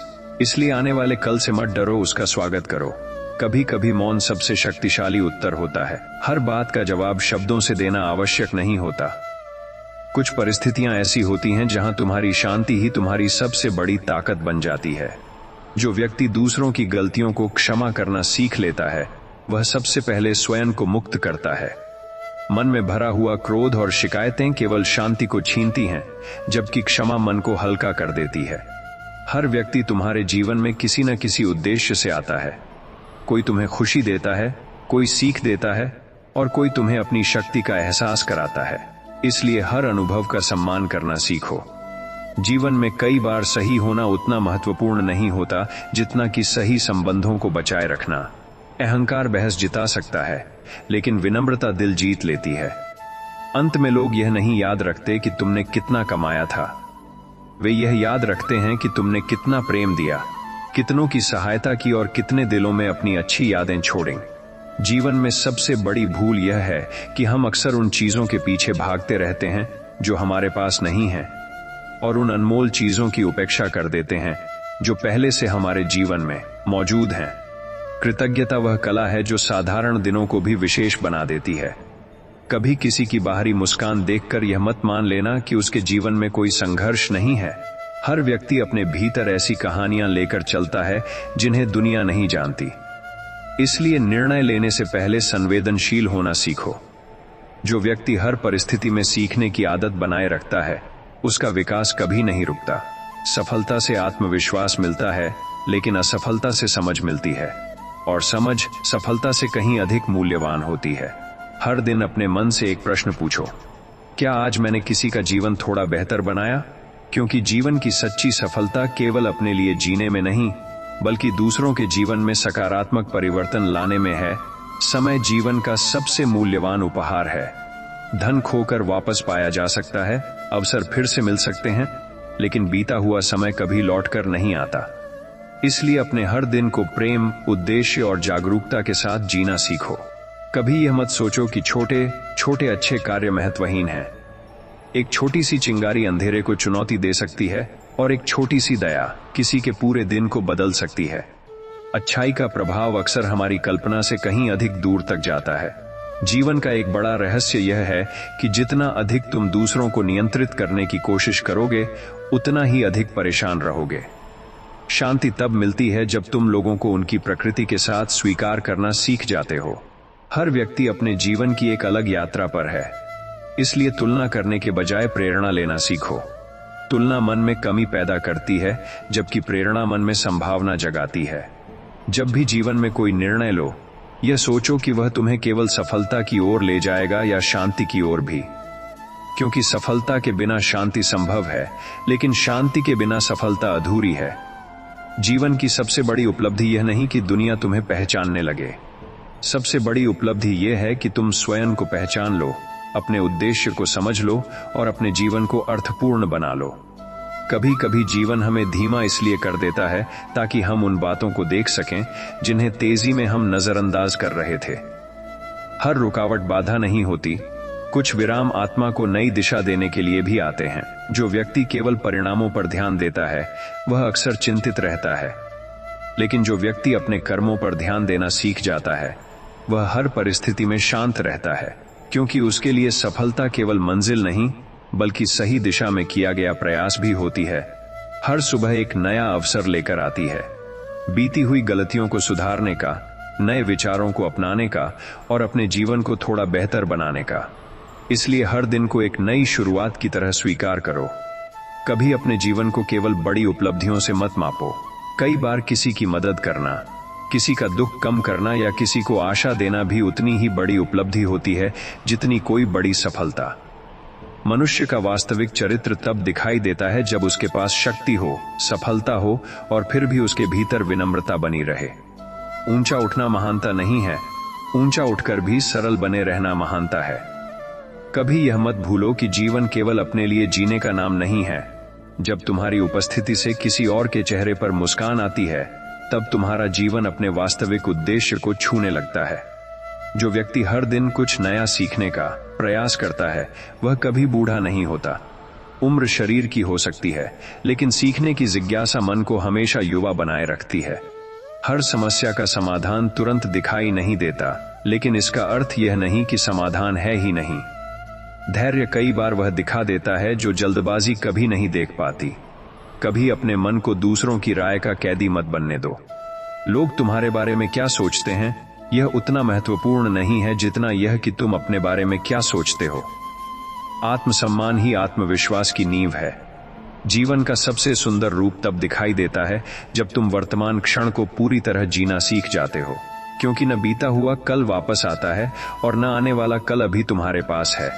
इसलिए आने वाले कल से मत डरो, उसका स्वागत करो। कभी कभी मौन सबसे शक्तिशाली उत्तर होता है। हर बात का जवाब शब्दों से देना आवश्यक नहीं होता। कुछ परिस्थितियां ऐसी होती हैं जहां तुम्हारी शांति ही तुम्हारी सबसे बड़ी ताकत बन जाती है। जो व्यक्ति दूसरों की गलतियों को क्षमा करना सीख लेता है वह सबसे पहले स्वयं को मुक्त करता है। मन में भरा हुआ क्रोध और शिकायतें केवल शांति को छीनती हैं, जबकि क्षमा मन को हल्का कर देती है। हर व्यक्ति तुम्हारे जीवन में किसी न किसी उद्देश्य से आता है। कोई तुम्हें खुशी देता है, कोई सीख देता है और कोई तुम्हें अपनी शक्ति का एहसास कराता है। इसलिए हर अनुभव का सम्मान करना सीखो। जीवन में कई बार सही होना उतना महत्वपूर्ण नहीं होता जितना कि सही संबंधों को बचाए रखना। अहंकार बहस जिता सकता है, लेकिन विनम्रता दिल जीत लेती है। अंत में लोग यह नहीं याद रखते कि तुमने कितना कमाया था, वे यह याद रखते हैं कि तुमने कितना प्रेम दिया, कितनों की सहायता की और कितने दिलों में अपनी अच्छी यादें छोड़ी। जीवन में सबसे बड़ी भूल यह है कि हम अक्सर उन चीजों के पीछे भागते रहते हैं जो हमारे पास नहीं हैं, और उन अनमोल चीजों की उपेक्षा कर देते हैं जो पहले से हमारे जीवन में मौजूद हैं। कृतज्ञता वह कला है जो साधारण दिनों को भी विशेष बना देती है। कभी किसी की बाहरी मुस्कान देखकर यह मत मान लेना कि उसके जीवन में कोई संघर्ष नहीं है। हर व्यक्ति अपने भीतर ऐसी कहानियां लेकर चलता है जिन्हें दुनिया नहीं जानती। इसलिए निर्णय लेने से पहले संवेदनशील होना सीखो। जो व्यक्ति हर परिस्थिति में सीखने की आदत बनाए रखता है उसका विकास कभी नहीं रुकता। सफलता से आत्मविश्वास मिलता है, लेकिन असफलता से समझ मिलती है, और समझ सफलता से कहीं अधिक मूल्यवान होती है। हर दिन अपने मन से एक प्रश्न पूछो, क्या आज मैंने किसी का जीवन थोड़ा बेहतर बनाया? क्योंकि जीवन की सच्ची सफलता केवल अपने लिए जीने में नहीं, बल्कि दूसरों के जीवन में सकारात्मक परिवर्तन लाने में है। समय जीवन का सबसे मूल्यवान उपहार है। धन खोकर वापस पाया जा सकता है, अवसर फिर से मिल सकते हैं, लेकिन बीता हुआ समय कभी लौटकर नहीं आता। इसलिए अपने हर दिन को प्रेम, उद्देश्य और जागरूकता के साथ जीना सीखो। कभी यह मत सोचो कि छोटे छोटे अच्छे कार्य महत्वहीन हैं। एक छोटी सी चिंगारी अंधेरे को चुनौती दे सकती है, और एक छोटी सी दया किसी के पूरे दिन को बदल सकती है। अच्छाई का प्रभाव अक्सर हमारी कल्पना से कहीं अधिक दूर तक जाता है। जीवन का एक बड़ा रहस्य यह है कि जितना अधिक तुम दूसरों को नियंत्रित करने की कोशिश करोगे, उतना ही अधिक परेशान रहोगे। शांति तब मिलती है जब तुम लोगों को उनकी प्रकृति के साथ स्वीकार करना सीख जाते हो। हर व्यक्ति अपने जीवन की एक अलग यात्रा पर है, इसलिए तुलना करने के बजाय प्रेरणा लेना सीखो। तुलना मन में कमी पैदा करती है, जबकि प्रेरणा मन में संभावना जगाती है। जब भी जीवन में कोई निर्णय लो, यह सोचो कि वह तुम्हें केवल सफलता की ओर ले जाएगा या शांति की ओर भी। क्योंकि सफलता के बिना शांति संभव है, लेकिन शांति के बिना सफलता अधूरी है। जीवन की सबसे बड़ी उपलब्धि यह नहीं कि दुनिया तुम्हें पहचानने लगे। सबसे बड़ी उपलब्धि यह है कि तुम स्वयं को पहचान लो, अपने उद्देश्य को समझ लो और अपने जीवन को अर्थपूर्ण बना लो। कभी कभी जीवन हमें धीमा इसलिए कर देता है ताकि हम उन बातों को देख सकें जिन्हें तेजी में हम नजरअंदाज कर रहे थे। हर रुकावट बाधा नहीं होती, कुछ विराम आत्मा को नई दिशा देने के लिए भी आते हैं। जो व्यक्ति केवल परिणामों पर ध्यान देता है, वह अक्सर चिंतित रहता है, लेकिन जो व्यक्ति अपने कर्मों पर ध्यान देना सीख जाता है, वह हर परिस्थिति में शांत रहता है, क्योंकि उसके लिए सफलता केवल मंजिल नहीं, बल्कि सही दिशा में किया गया प्रयास भी होती है। हर सुबह एक नया अवसर लेकर आती है, बीती हुई गलतियों को सुधारने का, नए विचारों को अपनाने का और अपने जीवन को थोड़ा बेहतर बनाने का। इसलिए हर दिन को एक नई शुरुआत की तरह स्वीकार करो। कभी अपने जीवन को केवल बड़ी उपलब्धियों से मत मापो। कई बार किसी की मदद करना, किसी का दुख कम करना या किसी को आशा देना भी उतनी ही बड़ी उपलब्धि होती है जितनी कोई बड़ी सफलता। मनुष्य का वास्तविक चरित्र तब दिखाई देता है जब उसके पास शक्ति हो, सफलता हो और फिर भी उसके भीतर विनम्रता बनी रहे। ऊंचा उठना महानता नहीं है, ऊंचा उठकर भी सरल बने रहना महानता है। कभी यह मत भूलो कि जीवन केवल अपने लिए जीने का नाम नहीं है। जब तुम्हारी उपस्थिति से किसी और के चेहरे पर मुस्कान आती है, तब तुम्हारा जीवन अपने वास्तविक उद्देश्य को छूने लगता है। जो व्यक्ति हर दिन कुछ नया सीखने का प्रयास करता है, वह कभी बूढ़ा नहीं होता। उम्र शरीर की हो सकती है, लेकिन सीखने की जिज्ञासा मन को हमेशा युवा बनाए रखती है। हर समस्या का समाधान तुरंत दिखाई नहीं देता, लेकिन इसका अर्थ यह नहीं कि समाधान है ही नहीं। धैर्य कई बार वह दिखा देता है जो जल्दबाजी कभी नहीं देख पाती। कभी अपने मन को दूसरों की राय का कैदी मत बनने दो। लोग तुम्हारे बारे में क्या सोचते हैं, यह उतना महत्वपूर्ण नहीं है जितना यह कि तुम अपने बारे में क्या सोचते हो। आत्मसम्मान ही आत्मविश्वास की नींव है। जीवन का सबसे सुंदर रूप तब दिखाई देता है जब तुम वर्तमान क्षण को पूरी तरह जीना सीख जाते हो, क्योंकि न बीता हुआ कल वापस आता है और न आने वाला कल अभी तुम्हारे पास है।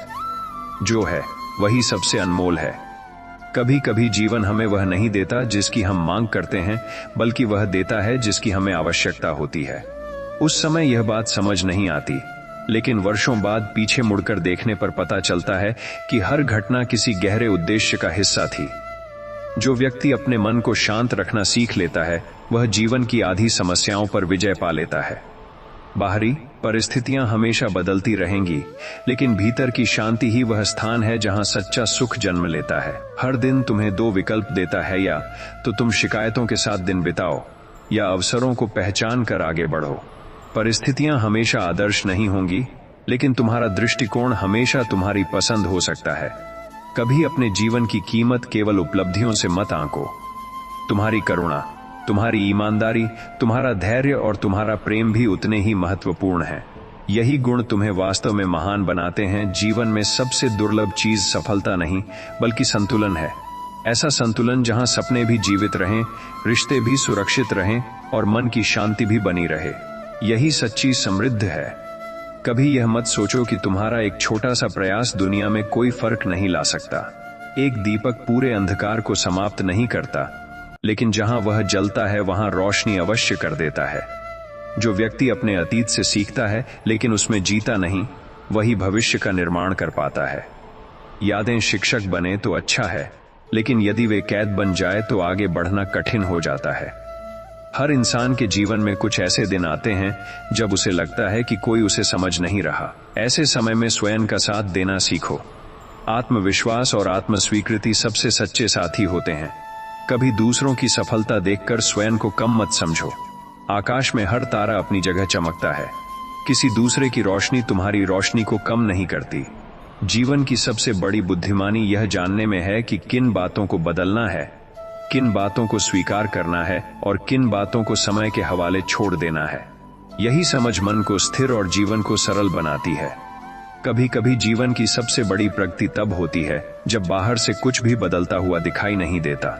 जो है वही सबसे अनमोल है। कभी कभी जीवन हमें वह नहीं देता जिसकी हम मांग करते हैं, बल्कि वह देता है जिसकी हमें आवश्यकता होती है। उस समय यह बात समझ नहीं आती, लेकिन वर्षों बाद पीछे मुड़कर देखने पर पता चलता है कि हर घटना किसी गहरे उद्देश्य का हिस्सा थी। जो व्यक्ति अपने मन को शांत रखना सीख लेता है, वह जीवन की आधी समस्याओं पर विजय पा लेता है। बाहरी परिस्थितियां हमेशा बदलती रहेंगी, लेकिन भीतर की शांति ही वह स्थान है जहां सच्चा सुख जन्म लेता है। हर दिन तुम्हें दो विकल्प देता है, या तो तुम शिकायतों के साथ दिन बिताओ या अवसरों को पहचान कर आगे बढ़ो। परिस्थितियां हमेशा आदर्श नहीं होंगी, लेकिन तुम्हारा दृष्टिकोण हमेशा तुम्हारी पसंद हो सकता है। कभी अपने जीवन की कीमत केवल उपलब्धियों से मत आंको। तुम्हारी करुणा, तुम्हारी ईमानदारी, तुम्हारा धैर्य और तुम्हारा प्रेम भी उतने ही महत्वपूर्ण हैं। यही गुण तुम्हें वास्तव में महान बनाते हैं। जीवन में सबसे दुर्लभ चीज सफलता नहीं, बल्कि संतुलन है। ऐसा संतुलन जहां सपने भी जीवित रहें, रिश्ते भी सुरक्षित रहें और मन की शांति भी बनी रहे, यही सच्ची समृद्धि है। कभी यह मत सोचो कि तुम्हारा एक छोटा सा प्रयास दुनिया में कोई फर्क नहीं ला सकता। एक दीपक पूरे अंधकार को समाप्त नहीं करता, लेकिन जहां वह जलता है वहां रोशनी अवश्य कर देता है। जो व्यक्ति अपने अतीत से सीखता है लेकिन उसमें जीता नहीं, वही भविष्य का निर्माण कर पाता है। यादें शिक्षक बने तो अच्छा है, लेकिन यदि वे कैद बन जाए तो आगे बढ़ना कठिन हो जाता है। हर इंसान के जीवन में कुछ ऐसे दिन आते हैं जब उसे लगता है कि कोई उसे समझ नहीं रहा। ऐसे समय में स्वयं का साथ देना सीखो। आत्मविश्वास और आत्मस्वीकृति सबसे सच्चे साथी होते हैं। कभी दूसरों की सफलता देखकर स्वयं को कम मत समझो। आकाश में हर तारा अपनी जगह चमकता है। किसी दूसरे की रोशनी तुम्हारी रोशनी को कम नहीं करती। जीवन की सबसे बड़ी बुद्धिमानी यह जानने में है कि किन बातों को बदलना है, किन बातों को स्वीकार करना है और किन बातों को समय के हवाले छोड़ देना है। यही समझ मन को स्थिर और जीवन को सरल बनाती है। कभी कभी जीवन की सबसे बड़ी प्रगति तब होती है जब बाहर से कुछ भी बदलता हुआ दिखाई नहीं देता।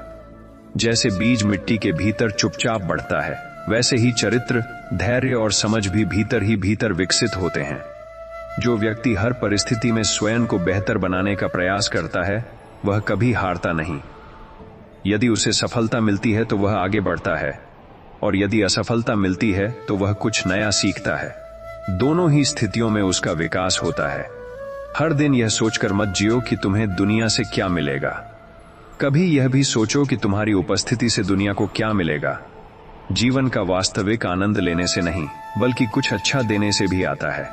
जैसे बीज मिट्टी के भीतर चुपचाप बढ़ता है, वैसे ही चरित्र, धैर्य और समझ भी भीतर ही भीतर विकसित होते हैं। जो व्यक्ति हर परिस्थिति में स्वयं को बेहतर बनाने का प्रयास करता है, वह कभी हारता नहीं। यदि उसे सफलता मिलती है तो वह आगे बढ़ता है, और यदि असफलता मिलती है तो वह कुछ नया सीखता है। दोनों ही स्थितियों में उसका विकास होता है। हर दिन यह सोचकर मत जियो कि तुम्हें दुनिया से क्या मिलेगा। कभी यह भी सोचो कि तुम्हारी उपस्थिति से दुनिया को क्या मिलेगा। जीवन का वास्तविक आनंद लेने से नहीं, बल्कि कुछ अच्छा देने से भी आता है।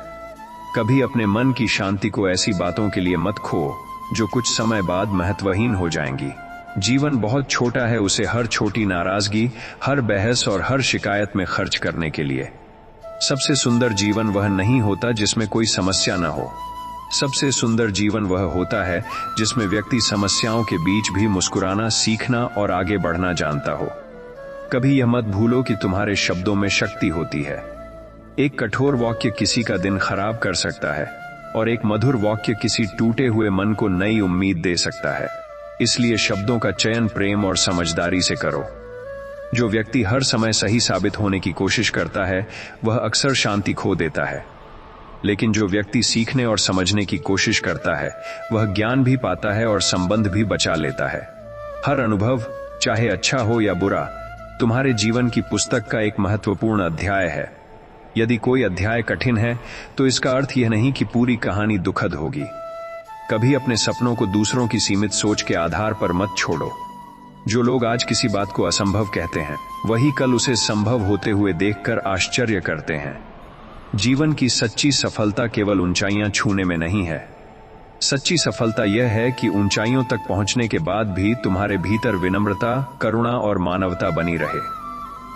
कभी अपने मन की शांति को ऐसी बातों के लिए मत खो जो कुछ समय बाद महत्वहीन हो जाएंगी। जीवन बहुत छोटा है उसे हर छोटी नाराजगी, हर बहस और हर शिकायत में खर्च करने के लिए। सबसे सुंदर जीवन वह नहीं होता जिसमें कोई समस्या न हो। सबसे सुंदर जीवन वह होता है जिसमें व्यक्ति समस्याओं के बीच भी मुस्कुराना सीखना और आगे बढ़ना जानता हो। कभी यह मत भूलो कि तुम्हारे शब्दों में शक्ति होती है। एक कठोर वाक्य किसी का दिन खराब कर सकता है और एक मधुर वाक्य किसी टूटे हुए मन को नई उम्मीद दे सकता है। इसलिए शब्दों का चयन प्रेम और समझदारी से करो। जो व्यक्ति हर समय सही साबित होने की कोशिश करता है, वह अक्सर शांति खो देता है। लेकिन जो व्यक्ति सीखने और समझने की कोशिश करता है, वह ज्ञान भी पाता है और संबंध भी बचा लेता है। हर अनुभव, चाहे अच्छा हो या बुरा, तुम्हारे जीवन की पुस्तक का एक महत्वपूर्ण अध्याय है। यदि कोई अध्याय कठिन है, तो इसका अर्थ यह नहीं कि पूरी कहानी दुखद होगी। कभी अपने सपनों को दूसरों की सीमित सोच के आधार पर मत छोड़ो। जो लोग आज किसी बात को असंभव कहते हैं, वही कल उसे संभव होते हुए देखकर आश्चर्य करते हैं। जीवन की सच्ची सफलता केवल ऊंचाइयां छूने में नहीं है। सच्ची सफलता यह है कि ऊंचाइयों तक पहुंचने के बाद भी तुम्हारे भीतर विनम्रता, करुणा और मानवता बनी रहे।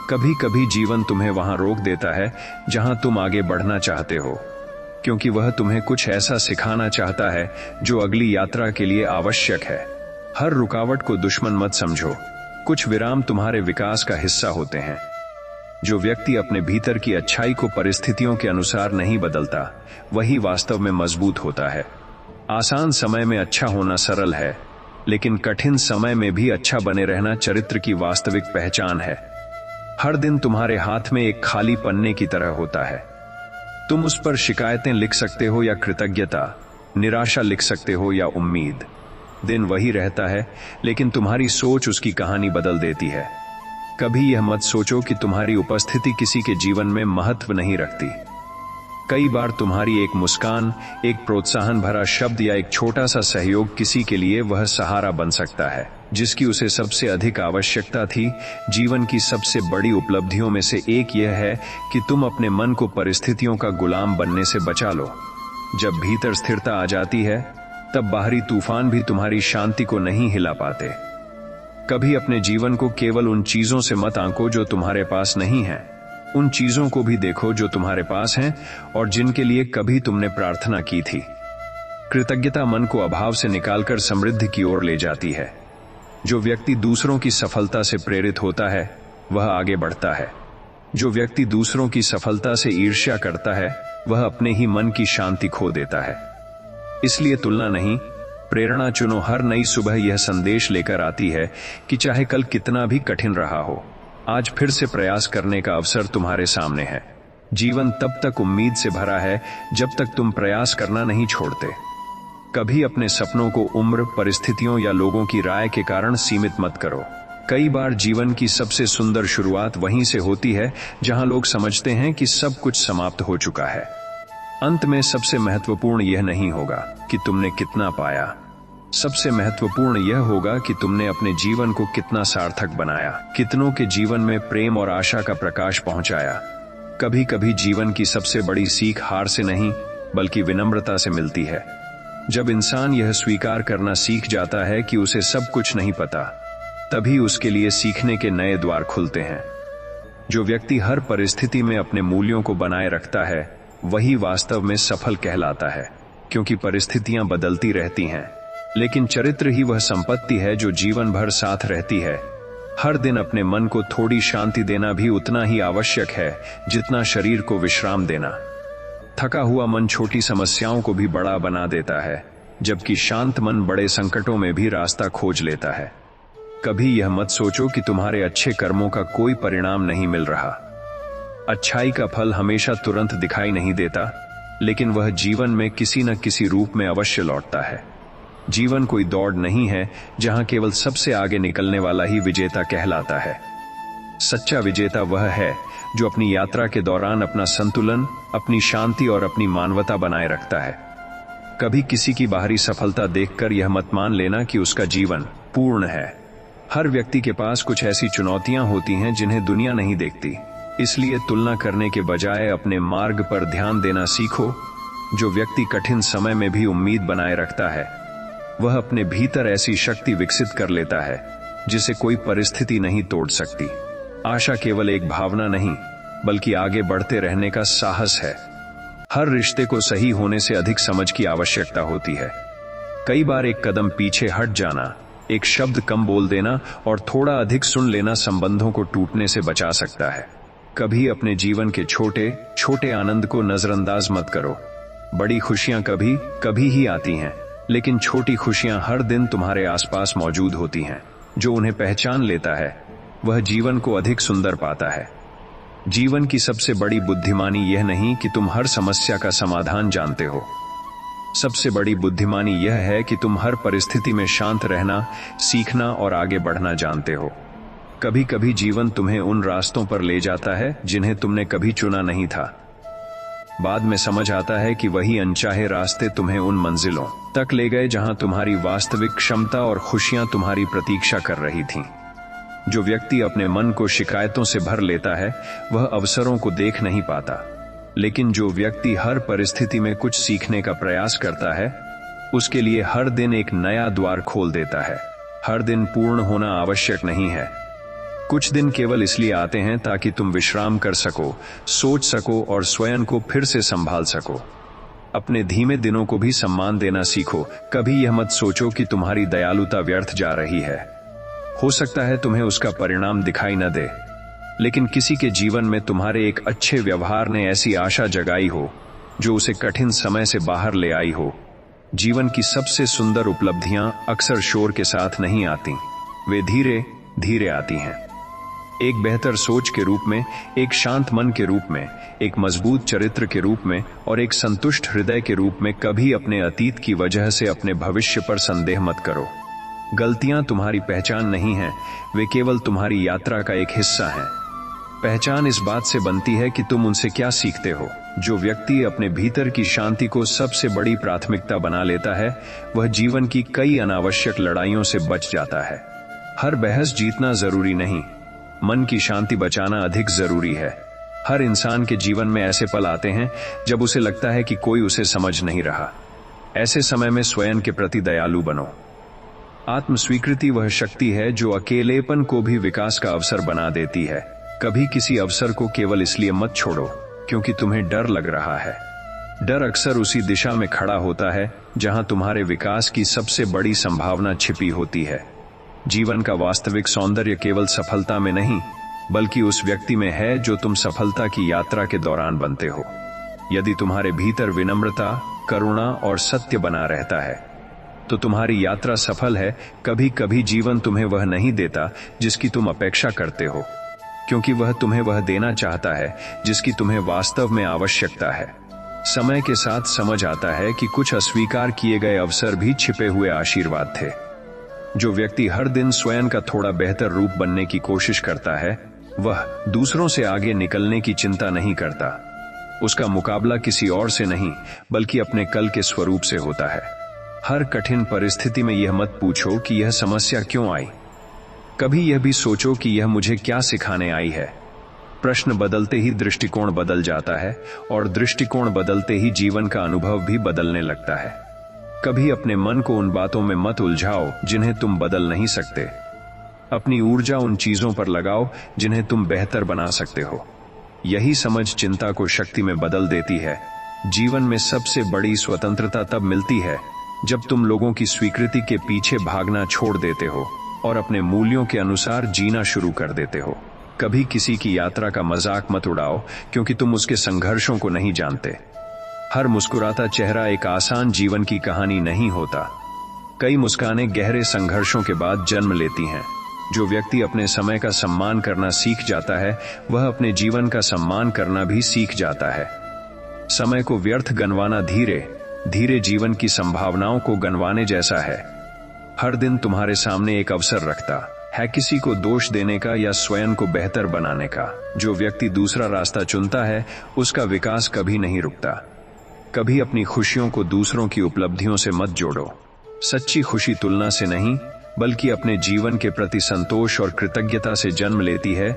कभी कभी जीवन तुम्हें वहां रोक देता है जहां तुम आगे बढ़ना चाहते हो, क्योंकि वह तुम्हें कुछ ऐसा सिखाना चाहता है जो अगली यात्रा के लिए आवश्यक है। हर रुकावट को दुश्मन मत समझो। कुछ विराम तुम्हारे विकास का हिस्सा होते हैं। जो व्यक्ति अपने भीतर की अच्छाई को परिस्थितियों के अनुसार नहीं बदलता, वही वास्तव में मजबूत होता है। आसान समय में अच्छा होना सरल है, लेकिन कठिन समय में भी अच्छा बने रहना चरित्र की वास्तविक पहचान है। हर दिन तुम्हारे हाथ में एक खाली पन्ने की तरह होता है। तुम उस पर शिकायतें लिख सकते हो या कृतज्ञता, निराशा लिख सकते हो या उम्मीद। दिन वही रहता है, लेकिन तुम्हारी सोच उसकी कहानी बदल देती है। कभी यह मत सोचो कि तुम्हारी उपस्थिति किसी के जीवन में महत्व नहीं रखती। कई बार तुम्हारी एक मुस्कान, एक प्रोत्साहन भरा शब्द या एक छोटा सा सहयोग किसी के लिए वह सहारा बन सकता है जिसकी उसे सबसे अधिक आवश्यकता थी। जीवन की सबसे बड़ी उपलब्धियों में से एक यह है कि तुम अपने मन को परिस्थितियों का गुलाम बनने से बचा लो। जब भीतर स्थिरता आ जाती है, तब बाहरी तूफान भी तुम्हारी शांति को नहीं हिला पाते। कभी अपने जीवन को केवल उन चीजों से मत आंको जो तुम्हारे पास नहीं है। उन चीजों को भी देखो जो तुम्हारे पास हैं और जिनके लिए कभी तुमने प्रार्थना की थी। कृतज्ञता मन को अभाव से निकालकर समृद्धि की ओर ले जाती है। जो व्यक्ति दूसरों की सफलता से प्रेरित होता है, वह आगे बढ़ता है। जो व्यक्ति दूसरों की सफलता से ईर्ष्या करता है, वह अपने ही मन की शांति खो देता है। इसलिए तुलना नहीं, प्रेरणा चुनो हर नई सुबह यह संदेश लेकर आती है कि चाहे कल कितना भी कठिन रहा हो, आज फिर से प्रयास करने का अवसर तुम्हारे सामने है। जीवन तब तक उम्मीद से भरा है जब तक तुम प्रयास करना नहीं छोड़ते। कभी अपने सपनों को उम्र, परिस्थितियों या लोगों की राय के कारण सीमित मत करो। कई बार जीवन की सबसे सुंदर शुरुआत वहीं से होती है जहां लोग समझते हैं कि सब कुछ समाप्त हो चुका है। अंत में सबसे महत्वपूर्ण यह नहीं होगा कि तुमने कितना पाया, सबसे महत्वपूर्ण यह होगा कि तुमने अपने जीवन को कितना सार्थक बनाया, कितनों के जीवन में प्रेम और आशा का प्रकाश पहुंचाया। कभी कभी जीवन की सबसे बड़ी सीख हार से नहीं बल्कि विनम्रता से मिलती है। जब इंसान यह स्वीकार करना सीख जाता है कि उसे सब कुछ नहीं पता, तभी उसके लिए सीखने के नए द्वार खुलते हैं। जो व्यक्ति हर परिस्थिति में अपने मूल्यों को बनाए रखता है वही वास्तव में सफल कहलाता है, क्योंकि परिस्थितियां बदलती रहती हैं, लेकिन चरित्र ही वह संपत्ति है जो जीवन भर साथ रहती है। हर दिन अपने मन को थोड़ी शांति देना भी उतना ही आवश्यक है जितना शरीर को विश्राम देना। थका हुआ मन छोटी समस्याओं को भी बड़ा बना देता है, जबकि शांत मन बड़े संकटों में भी रास्ता खोज लेता है। कभी यह मत सोचो कि तुम्हारे अच्छे कर्मों का कोई परिणाम नहीं मिल रहा। अच्छाई का फल हमेशा तुरंत दिखाई नहीं देता, लेकिन वह जीवन में किसी न किसी रूप में अवश्य लौटता है। जीवन कोई दौड़ नहीं है जहां केवल सबसे आगे निकलने वाला ही विजेता कहलाता है। सच्चा विजेता वह है जो अपनी यात्रा के दौरान अपना संतुलन, अपनी शांति और अपनी मानवता बनाए रखता है। कभी किसी की बाहरी सफलता देखकर यह मत मान लेना कि उसका जीवन पूर्ण है। हर व्यक्ति के पास कुछ ऐसी चुनौतियां होती हैं जिन्हें दुनिया नहीं देखती। इसलिए तुलना करने के बजाय अपने मार्ग पर ध्यान देना सीखो। जो व्यक्ति कठिन समय में भी उम्मीद बनाए रखता है, वह अपने भीतर ऐसी शक्ति विकसित कर लेता है जिसे कोई परिस्थिति नहीं तोड़ सकती। आशा केवल एक भावना नहीं बल्कि आगे बढ़ते रहने का साहस है। हर रिश्ते को सही होने से अधिक समझ की आवश्यकता होती है। कई बार एक कदम पीछे हट जाना, एक शब्द कम बोल देना और थोड़ा अधिक सुन लेना संबंधों को टूटने से बचा सकता है। कभी अपने जीवन के छोटे छोटे आनंद को नजरअंदाज मत करो। बड़ी खुशियां कभी कभी ही आती हैं, लेकिन छोटी खुशियां हर दिन तुम्हारे आसपास मौजूद होती हैं। जो उन्हें पहचान लेता है वह जीवन को अधिक सुंदर पाता है। जीवन की सबसे बड़ी बुद्धिमानी यह नहीं कि तुम हर समस्या का समाधान जानते हो। सबसे बड़ी बुद्धिमानी यह है कि तुम हर परिस्थिति में शांत रहना, सीखना और आगे बढ़ना जानते हो। कभी कभी जीवन तुम्हें उन रास्तों पर ले जाता है जिन्हें तुमने कभी चुना नहीं था। बाद में समझ आता है कि वही अनचाहे रास्ते तुम्हें उन मंजिलों तक ले गए जहां तुम्हारी वास्तविक क्षमता और खुशियां तुम्हारी प्रतीक्षा कर रही थीं। जो व्यक्ति अपने मन को शिकायतों से भर लेता है वह अवसरों को देख नहीं पाता, लेकिन जो व्यक्ति हर परिस्थिति में कुछ सीखने का प्रयास करता है उसके लिए हर दिन एक नया द्वार खोल देता है। हर दिन पूर्ण होना आवश्यक नहीं है। कुछ दिन केवल इसलिए आते हैं ताकि तुम विश्राम कर सको, सोच सको और स्वयं को फिर से संभाल सको। अपने धीमे दिनों को भी सम्मान देना सीखो। कभी यह मत सोचो कि तुम्हारी दयालुता व्यर्थ जा रही है। हो सकता है तुम्हें उसका परिणाम दिखाई न दे, लेकिन किसी के जीवन में तुम्हारे एक अच्छे व्यवहार ने ऐसी आशा जगाई हो जो उसे कठिन समय से बाहर ले आई हो। जीवन की सबसे सुंदर उपलब्धियां अक्सर शोर के साथ नहीं आती, वे धीरे धीरे आती हैं। एक बेहतर सोच के रूप में, एक शांत मन के रूप में, एक मजबूत चरित्र के रूप में और एक संतुष्ट हृदय के रूप में। कभी अपने अतीत की वजह से अपने भविष्य पर संदेह मत करो। गलतियां तुम्हारी पहचान नहीं हैं, वे केवल तुम्हारी यात्रा का एक हिस्सा हैं। पहचान इस बात से बनती है कि तुम उनसे क्या सीखते हो। जो व्यक्ति अपने भीतर की शांति को सबसे बड़ी प्राथमिकता बना लेता है वह जीवन की कई अनावश्यक लड़ाइयों से बच जाता है। हर बहस जीतना जरूरी नहीं, मन की शांति बचाना अधिक जरूरी है। हर इंसान के जीवन में ऐसे पल आते हैं जब उसे लगता है कि कोई उसे समझ नहीं रहा। ऐसे समय में स्वयं के प्रति दयालु बनो। आत्म स्वीकृति वह शक्ति है जो अकेलेपन को भी विकास का अवसर बना देती है। कभी किसी अवसर को केवल इसलिए मत छोड़ो क्योंकि तुम्हें डर लग रहा है। डर अक्सर उसी दिशा में खड़ा होता है जहां तुम्हारे विकास की सबसे बड़ी संभावना छिपी होती है। जीवन का वास्तविक सौंदर्य केवल सफलता में नहीं बल्कि उस व्यक्ति में है जो तुम सफलता की यात्रा के दौरान बनते हो। यदि तुम्हारे भीतर विनम्रता, करुणा और सत्य बना रहता है तो तुम्हारी यात्रा सफल है। कभी कभी जीवन तुम्हें वह नहीं देता जिसकी तुम अपेक्षा करते हो, क्योंकि वह तुम्हें वह देना चाहता है जिसकी तुम्हें वास्तव में आवश्यकता है। समय के साथ समझ आता है कि कुछ अस्वीकार किए गए अवसर भी छिपे हुए आशीर्वाद थे। जो व्यक्ति हर दिन स्वयं का थोड़ा बेहतर रूप बनने की कोशिश करता है, वह दूसरों से आगे निकलने की चिंता नहीं करता। उसका मुकाबला किसी और से नहीं, बल्कि अपने कल के स्वरूप से होता है। हर कठिन परिस्थिति में यह मत पूछो कि यह समस्या क्यों आई। कभी यह भी सोचो कि यह मुझे क्या सिखाने आई है। प्रश्न बदलते ही दृष्टिकोण बदल जाता है, और दृष्टिकोण बदलते ही जीवन का अनुभव भी बदलने लगता है। कभी अपने मन को उन बातों में मत उलझाओ जिन्हें तुम बदल नहीं सकते। अपनी ऊर्जा उन चीजों पर लगाओ जिन्हें तुम बेहतर बना सकते हो। यही समझ चिंता को शक्ति में बदल देती है। जीवन में सबसे बड़ी स्वतंत्रता तब मिलती है जब तुम लोगों की स्वीकृति के पीछे भागना छोड़ देते हो और अपने मूल्यों के अनुसार जीना शुरू कर देते हो। कभी किसी की यात्रा का मजाक मत उड़ाओ, क्योंकि तुम उसके संघर्षों को नहीं जानते। हर मुस्कुराता चेहरा एक आसान जीवन की कहानी नहीं होता। कई मुस्कानें गहरे संघर्षों के बाद जन्म लेती हैं। जो व्यक्ति अपने समय का सम्मान करना सीख जाता है, वह अपने जीवन का सम्मान करना भी सीख जाता है। समय को व्यर्थ गंवाना धीरे धीरे जीवन की संभावनाओं को गंवाने जैसा है। हर दिन तुम्हारे सामने एक अवसर रखता है, किसी को दोष देने का या स्वयं को बेहतर बनाने का। जो व्यक्ति दूसरा रास्ता चुनता है, उसका विकास कभी नहीं रुकता। कभी अपनी खुशियों को दूसरों की उपलब्धियों से मत जोड़ो। सच्ची खुशी तुलना से नहीं, बल्कि अपने जीवन के प्रति संतोष और कृतज्ञता से जन्म लेती है।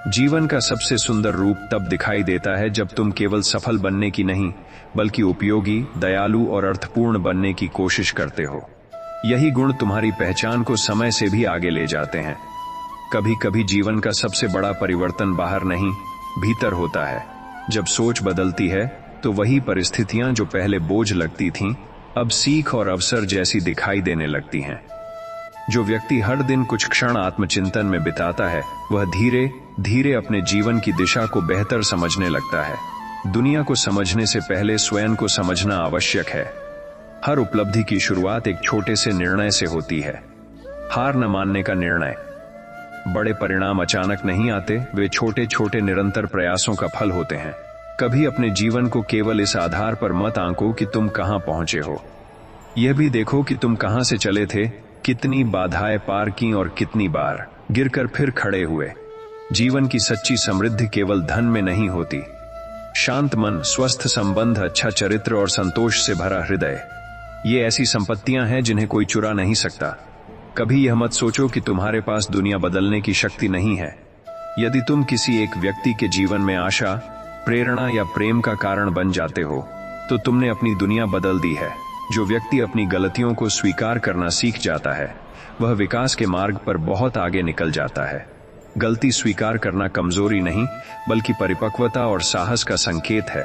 जीवन का सबसे सुंदर रूप तब दिखाई देता है जब तुम केवल सफल बनने की नहीं, बल्कि उपयोगी, दयालु और अर्थपूर्ण बनने की कोशिश करते हो। यही गुण तुम्हारी पहचान को समय से भी आगे ले जाते हैं। कभी कभी जीवन का सबसे बड़ा परिवर्तन बाहर नहीं, भीतर होता है। जब सोच बदलती है, तो वही परिस्थितियां जो पहले बोझ लगती थीं, अब सीख और अवसर जैसी दिखाई देने लगती हैं। जो व्यक्ति हर दिन कुछ क्षण आत्मचिंतन में बिताता है, वह धीरे धीरे अपने जीवन की दिशा को बेहतर समझने लगता है। दुनिया को समझने से पहले स्वयं को समझना आवश्यक है। हर उपलब्धि की शुरुआत एक छोटे से निर्णय से होती है। हार न मानने का निर्णय। बड़े परिणाम अचानक नहीं आते, वे छोटे छोटे निरंतर प्रयासों का फल होते हैं। कभी अपने जीवन को केवल इस आधार पर मत आंको कि तुम कहां पहुंचे हो। यह भी देखो कि तुम कहां से चले थे, कितनी बाधाएं पार की और कितनी बार गिरकर फिर खड़े हुए। जीवन की सच्ची समृद्धि केवल धन में नहीं होती। शांत मन, स्वस्थ संबंध, अच्छा चरित्र और संतोष से भरा हृदय, ये ऐसी संपत्तियां हैं जिन्हें कोई चुरा नहीं सकता। कभी यह मत सोचो कि तुम्हारे पास दुनिया बदलने की शक्ति नहीं है। यदि तुम किसी एक व्यक्ति के जीवन में आशा, प्रेरणा या प्रेम का कारण बन जाते हो, तो तुमने अपनी दुनिया बदल दी है। जो व्यक्ति अपनी गलतियों को स्वीकार करना सीख जाता है, वह विकास के मार्ग पर बहुत आगे निकल जाता है। गलती स्वीकार करना कमजोरी नहीं, बल्कि परिपक्वता और साहस का संकेत है।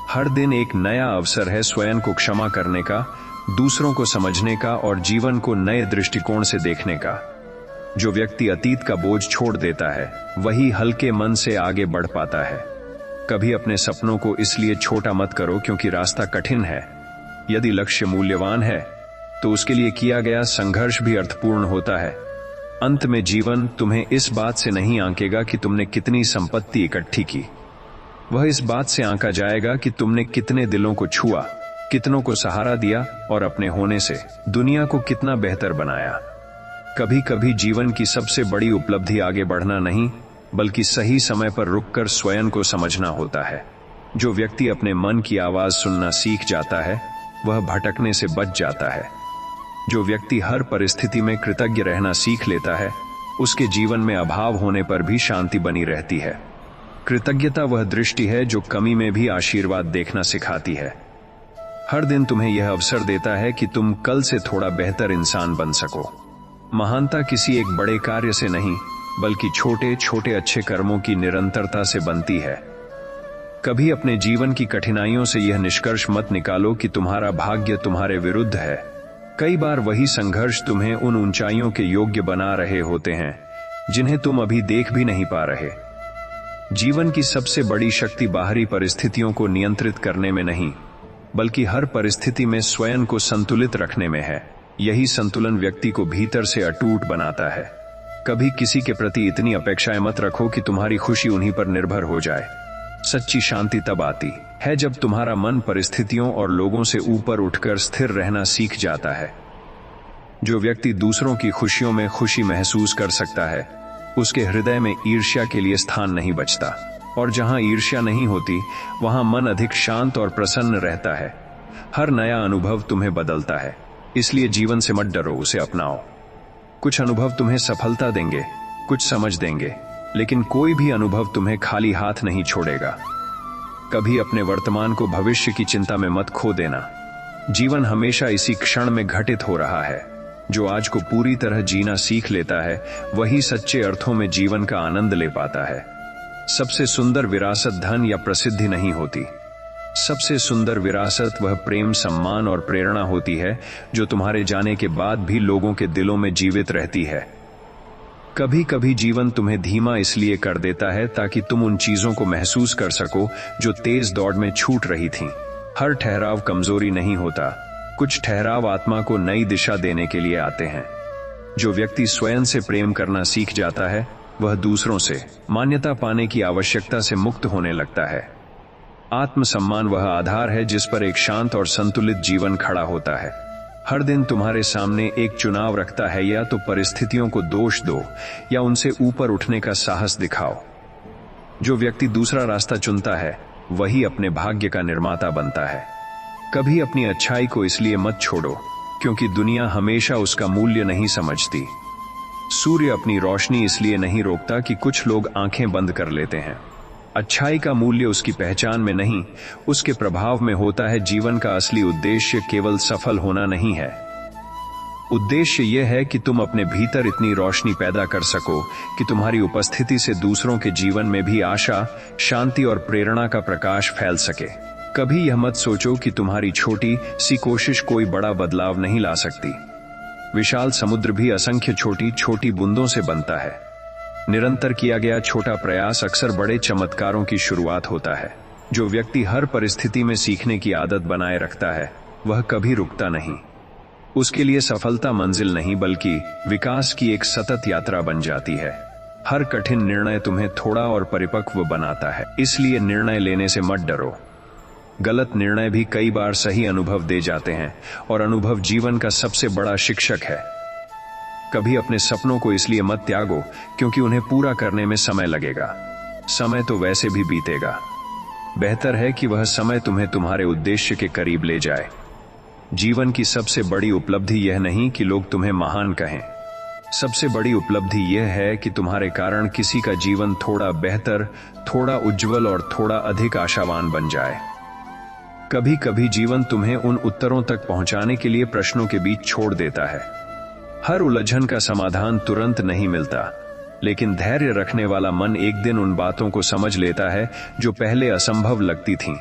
हर दिन एक नया अवसर है स्वयं को क्षमा करने का, दूसरों को समझने का और जीवन को नए दृष्टिकोण से देखने का। जो व्यक्ति अतीत का बोझ छोड़ देता है, वही हल्के मन से आगे बढ़ पाता है। कभी अपने सपनों को इसलिए छोटा मत करो क्योंकि रास्ता कठिन है। यदि लक्ष्य मूल्यवान है, तो उसके लिए किया गया संघर्ष भी अर्थपूर्ण होता है। अंत में जीवन तुम्हें इस बात से नहीं आंकेगा कि तुमने कितनी संपत्ति इकट्ठी की। वह इस बात से आंका जाएगा कि तुमने कितने दिलों को छुआ, कितनों को सहारा दिया और अपने होने से दुनिया को कितना बेहतर बनाया। कभी कभी जीवन की सबसे बड़ी उपलब्धि आगे बढ़ना नहीं, बल्कि सही समय पर रुककर स्वयं को समझना होता है। जो व्यक्ति अपने मन की आवाज सुनना सीख जाता है, वह भटकने से बच जाता है। जो व्यक्ति हर परिस्थिति में कृतज्ञ रहना सीख लेता है, उसके जीवन में अभाव होने पर भी शांति बनी रहती है। कृतज्ञता वह दृष्टि है जो कमी में भी आशीर्वाद देखना सिखाती है। हर दिन तुम्हें यह अवसर देता है कि तुम कल से थोड़ा बेहतर इंसान बन सको। महानता किसी एक बड़े कार्य से नहीं, बल्कि छोटे छोटे अच्छे कर्मों की निरंतरता से बनती है। कभी अपने जीवन की कठिनाइयों से यह निष्कर्ष मत निकालो कि तुम्हारा भाग्य तुम्हारे विरुद्ध है। कई बार वही संघर्ष तुम्हें उन ऊंचाइयों के योग्य बना रहे होते हैं जिन्हें तुम अभी देख भी नहीं पा रहे। जीवन की सबसे बड़ी शक्ति बाहरी परिस्थितियों को नियंत्रित करने में नहीं, बल्कि हर परिस्थिति में स्वयं को संतुलित रखने में है। यही संतुलन व्यक्ति को भीतर से अटूट बनाता है। कभी किसी के प्रति इतनी अपेक्षाएं मत रखो कि तुम्हारी खुशी उन्हीं पर निर्भर हो जाए। सच्ची शांति तब आती है जब तुम्हारा मन परिस्थितियों और लोगों से ऊपर उठकर स्थिर रहना सीख जाता है। जो व्यक्ति दूसरों की खुशियों में खुशी महसूस कर सकता है, उसके हृदय में ईर्ष्या के लिए स्थान नहीं बचता, और जहां ईर्ष्या नहीं होती वहां मन अधिक शांत और प्रसन्न रहता है। हर नया अनुभव तुम्हें बदलता है, इसलिए जीवन से मत डरो, उसे अपनाओ। कुछ अनुभव तुम्हें सफलता देंगे, कुछ समझ देंगे, लेकिन कोई भी अनुभव तुम्हें खाली हाथ नहीं छोड़ेगा। कभी अपने वर्तमान को भविष्य की चिंता में मत खो देना। जीवन हमेशा इसी क्षण में घटित हो रहा है। जो आज को पूरी तरह जीना सीख लेता है, वही सच्चे अर्थों में जीवन का आनंद ले पाता है। सबसे सुंदर विरासत धन या प्रसिद्धि नहीं होती। सबसे सुंदर विरासत वह प्रेम, सम्मान और प्रेरणा होती है जो तुम्हारे जाने के बाद भी लोगों के दिलों में जीवित रहती है। कभी कभी जीवन तुम्हें धीमा इसलिए कर देता है ताकि तुम उन चीजों को महसूस कर सको जो तेज दौड़ में छूट रही थीं। हर ठहराव कमजोरी नहीं होता, कुछ ठहराव आत्मा को नई दिशा देने के लिए आते हैं। जो व्यक्ति स्वयं से प्रेम करना सीख जाता है, वह दूसरों से मान्यता पाने की आवश्यकता से मुक्त होने लगता है। आत्मसम्मान वह आधार है जिस पर एक शांत और संतुलित जीवन खड़ा होता है। हर दिन तुम्हारे सामने एक चुनाव रखता है, या तो परिस्थितियों को दोष दो या उनसे ऊपर उठने का साहस दिखाओ। जो व्यक्ति दूसरा रास्ता चुनता है, वही अपने भाग्य का निर्माता बनता है। कभी अपनी अच्छाई को इसलिए मत छोड़ो क्योंकि दुनिया हमेशा उसका मूल्य नहीं समझती। सूर्य अपनी रोशनी इसलिए नहीं रोकता कि कुछ लोग आंखें बंद कर लेते हैं। अच्छाई का मूल्य उसकी पहचान में नहीं, उसके प्रभाव में होता है। जीवन का असली उद्देश्य केवल सफल होना नहीं है। उद्देश्य यह है कि तुम अपने भीतर इतनी रोशनी पैदा कर सको कि तुम्हारी उपस्थिति से दूसरों के जीवन में भी आशा, शांति और प्रेरणा का प्रकाश फैल सके। कभी यह मत सोचो कि तुम्हारी छोटी सी कोशिश कोई बड़ा बदलाव नहीं ला सकती। विशाल समुद्र भी असंख्य छोटी छोटी बूंदों से बनता है। निरंतर किया गया छोटा प्रयास अक्सर बड़े चमत्कारों की शुरुआत होता है। जो व्यक्ति हर परिस्थिति में सीखने की आदत बनाए रखता है, वह कभी रुकता नहीं। उसके लिए सफलता मंजिल नहीं बल्कि विकास की एक सतत यात्रा बन जाती है। हर कठिन निर्णय तुम्हें थोड़ा और परिपक्व बनाता है, इसलिए निर्णय लेने से मत डरो। गलत निर्णय भी कई बार सही अनुभव दे जाते हैं, और अनुभव जीवन का सबसे बड़ा शिक्षक है। कभी अपने सपनों को इसलिए मत त्यागो क्योंकि उन्हें पूरा करने में समय लगेगा। समय तो वैसे भी बीतेगा। बेहतर है कि वह समय तुम्हें तुम्हारे उद्देश्य के करीब ले जाए। जीवन की सबसे बड़ी उपलब्धि यह नहीं कि लोग तुम्हें महान कहें। सबसे बड़ी उपलब्धि यह है कि तुम्हारे कारण किसी का जीवन थोड़ा बेहतर, थोड़ा उज्जवल और थोड़ा अधिक आशावान बन जाए। कभी कभी जीवन तुम्हें उन उत्तरों तक पहुंचाने के लिए प्रश्नों के बीच छोड़ देता है। हर उलझन का समाधान तुरंत नहीं मिलता, लेकिन धैर्य रखने वाला मन एक दिन उन बातों को समझ लेता है जो पहले असंभव लगती थीं।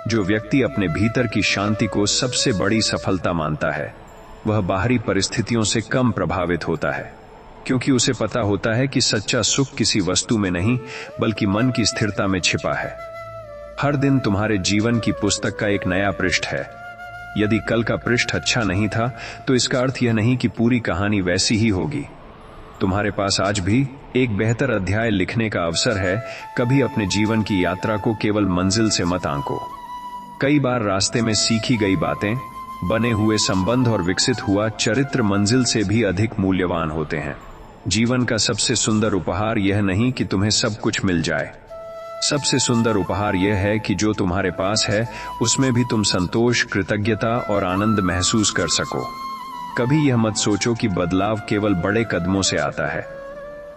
जो व्यक्ति अपने भीतर की शांति को सबसे बड़ी सफलता मानता है, वह बाहरी परिस्थितियों से कम प्रभावित होता है, क्योंकि उसे पता होता है कि सच्चा सुख किसी वस्तु में नहीं बल्कि मन की स्थिरता में छिपा है। हर दिन तुम्हारे जीवन की पुस्तक का एक नया पृष्ठ है। यदि कल का पृष्ठ अच्छा नहीं था, तो इसका अर्थ यह नहीं कि पूरी कहानी वैसी ही होगी। तुम्हारे पास आज भी एक बेहतर अध्याय लिखने का अवसर है। कभी अपने जीवन की यात्रा को केवल मंजिल से मत आंको। कई बार रास्ते में सीखी गई बातें, बने हुए संबंध और विकसित हुआ चरित्र मंजिल से भी अधिक मूल्यवान होते हैं। जीवन का सबसे सुंदर उपहार यह नहीं कि तुम्हें सब कुछ मिल जाए। सबसे सुंदर उपहार यह है कि जो तुम्हारे पास है उसमें भी तुम संतोष, कृतज्ञता और आनंद महसूस कर सको। कभी यह मत सोचो कि बदलाव केवल बड़े कदमों से आता है।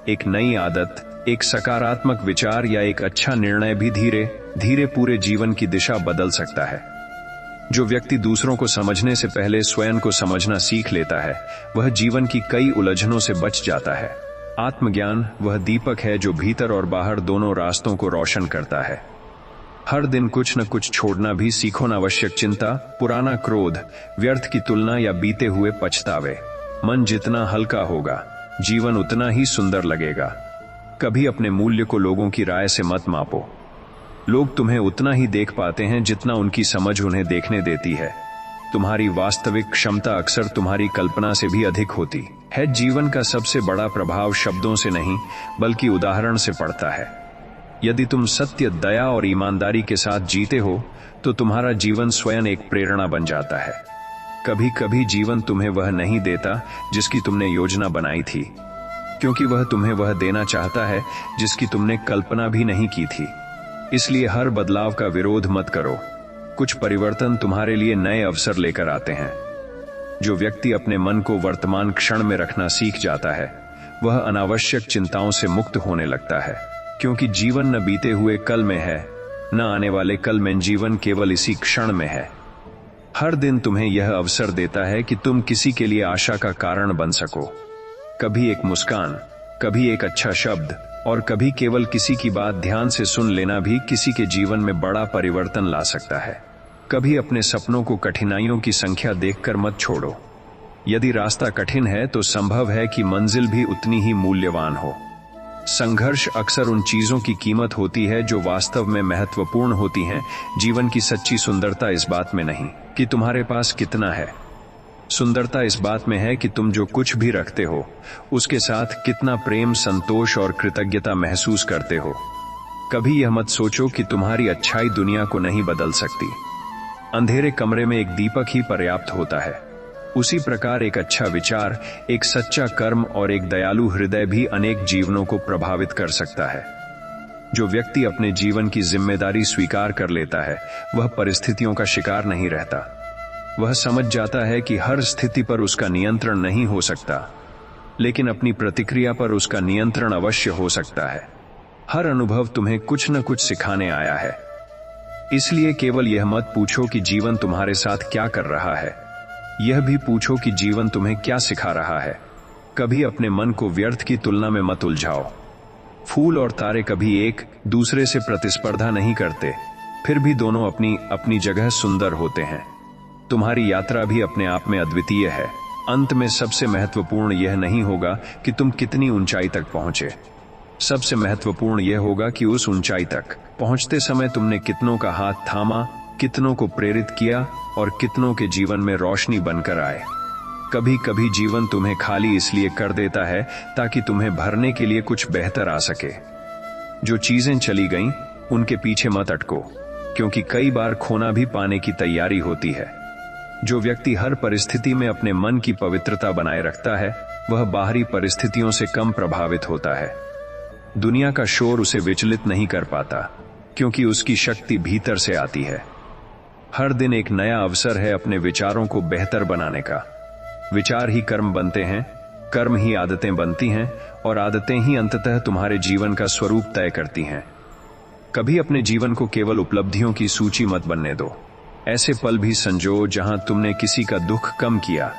एक नई आदत, एक सकारात्मक विचार या एक अच्छा निर्णय भी धीरे धीरे पूरे जीवन की दिशा बदल सकता है। जो व्यक्ति दूसरों को समझने से पहले स्वयं को समझना सीख लेता है, वह जीवन की कई उलझनों से बच जाता है। आत्मज्ञान वह दीपक है जो भीतर और बाहर दोनों रास्तों को रोशन करता है। हर दिन कुछ न कुछ छोड़ना भी सीखो। न आवश्यक चिंता, पुराना क्रोध, व्यर्थ की तुलना या बीते हुए पछतावे। मन जितना हल्का होगा, जीवन उतना ही सुंदर लगेगा। कभी अपने मूल्य को लोगों की राय से मत मापो। लोग तुम्हें उतना ही देख पाते हैं जितना उनकी समझ उन्हें देखने देती है। तुम्हारी वास्तविक क्षमता अक्सर तुम्हारी कल्पना से भी अधिक होती है। जीवन का सबसे बड़ा प्रभाव शब्दों से नहीं बल्कि उदाहरण से पड़ता है। यदि तुम सत्य, दया और ईमानदारी के साथ जीते हो तो तुम्हारा जीवन स्वयं एक प्रेरणा बन जाता है। कभी कभी जीवन तुम्हें वह नहीं देता जिसकी तुमने योजना बनाई थी, क्योंकि वह तुम्हें वह देना चाहता है जिसकी तुमने कल्पना भी नहीं की थी। इसलिए हर बदलाव का विरोध मत करो। कुछ परिवर्तन तुम्हारे लिए नए अवसर लेकर आते हैं। जो व्यक्ति अपने मन को वर्तमान क्षण में रखना सीख जाता है वह अनावश्यक चिंताओं से मुक्त होने लगता है, क्योंकि जीवन न बीते हुए कल में है न आने वाले कल में, जीवन केवल इसी क्षण में है। हर दिन तुम्हें यह अवसर देता है कि तुम किसी के लिए आशा का कारण बन सको। कभी एक मुस्कान, कभी एक अच्छा शब्द और कभी केवल किसी की बात ध्यान से सुन लेना भी किसी के जीवन में बड़ा परिवर्तन ला सकता है। कभी अपने सपनों को कठिनाइयों की संख्या देखकर मत छोड़ो। यदि रास्ता कठिन है तो संभव है कि मंजिल भी उतनी ही मूल्यवान हो। संघर्ष अक्सर उन चीजों की कीमत होती है जो वास्तव में महत्वपूर्ण होती हैं। जीवन की सच्ची सुंदरता इस बात में नहीं कि तुम्हारे पास कितना है। सुंदरता इस बात में है कि तुम जो कुछ भी रखते हो उसके साथ कितना प्रेम, संतोष और कृतज्ञता महसूस करते हो। कभी यह मत सोचो कि तुम्हारी अच्छाई दुनिया को नहीं बदल सकती। अंधेरे कमरे में एक दीपक ही पर्याप्त होता है। उसी प्रकार एक अच्छा विचार, एक सच्चा कर्म और एक दयालु हृदय भी अनेक जीवनों को प्रभावित कर सकता है। जो व्यक्ति अपने जीवन की जिम्मेदारी स्वीकार कर लेता है वह परिस्थितियों का शिकार नहीं रहता। वह समझ जाता है कि हर स्थिति पर उसका नियंत्रण नहीं हो सकता, लेकिन अपनी प्रतिक्रिया पर उसका नियंत्रण अवश्य हो सकता है। हर अनुभव तुम्हें कुछ न कुछ सिखाने आया है। इसलिए केवल यह मत पूछो कि जीवन तुम्हारे साथ क्या कर रहा है, यह भी पूछो कि जीवन तुम्हें क्या सिखा रहा है। कभी अपने मन को व्यर्थ की तुलना में मत उलझाओ। फूल और तारे कभी एक दूसरे से प्रतिस्पर्धा नहीं करते, फिर भी दोनों अपनी अपनी जगह सुंदर होते हैं। तुम्हारी यात्रा भी अपने आप में अद्वितीय है। अंत में सबसे महत्वपूर्ण यह नहीं होगा कि तुम कितनी ऊंचाई तक पहुंचे, सबसे महत्वपूर्ण यह होगा कि उस ऊंचाई तक पहुंचते समय तुमने कितनों का हाथ थामा, कितनों को प्रेरित किया और कितनों के जीवन में रोशनी बनकर आए। कभी कभी जीवन तुम्हें खाली इसलिए कर देता है ताकि तुम्हें भरने के लिए कुछ बेहतर आ सके। जो चीजें चली गईं उनके पीछे मत अटको, क्योंकि कई बार खोना भी पाने की तैयारी होती है। जो व्यक्ति हर परिस्थिति में अपने मन की पवित्रता बनाए रखता है वह बाहरी परिस्थितियों से कम प्रभावित होता है। दुनिया का शोर उसे विचलित नहीं कर पाता, क्योंकि उसकी शक्ति भीतर से आती है। हर दिन एक नया अवसर है अपने विचारों को बेहतर बनाने का। विचार ही कर्म बनते हैं, कर्म ही आदतें बनती हैं और आदतें ही अंततः तुम्हारे जीवन का स्वरूप तय करती हैं। कभी अपने जीवन को केवल उपलब्धियों की सूची मत बनने दो। ऐसे पल भी संजो जहां तुमने किसी का दुख कम किया,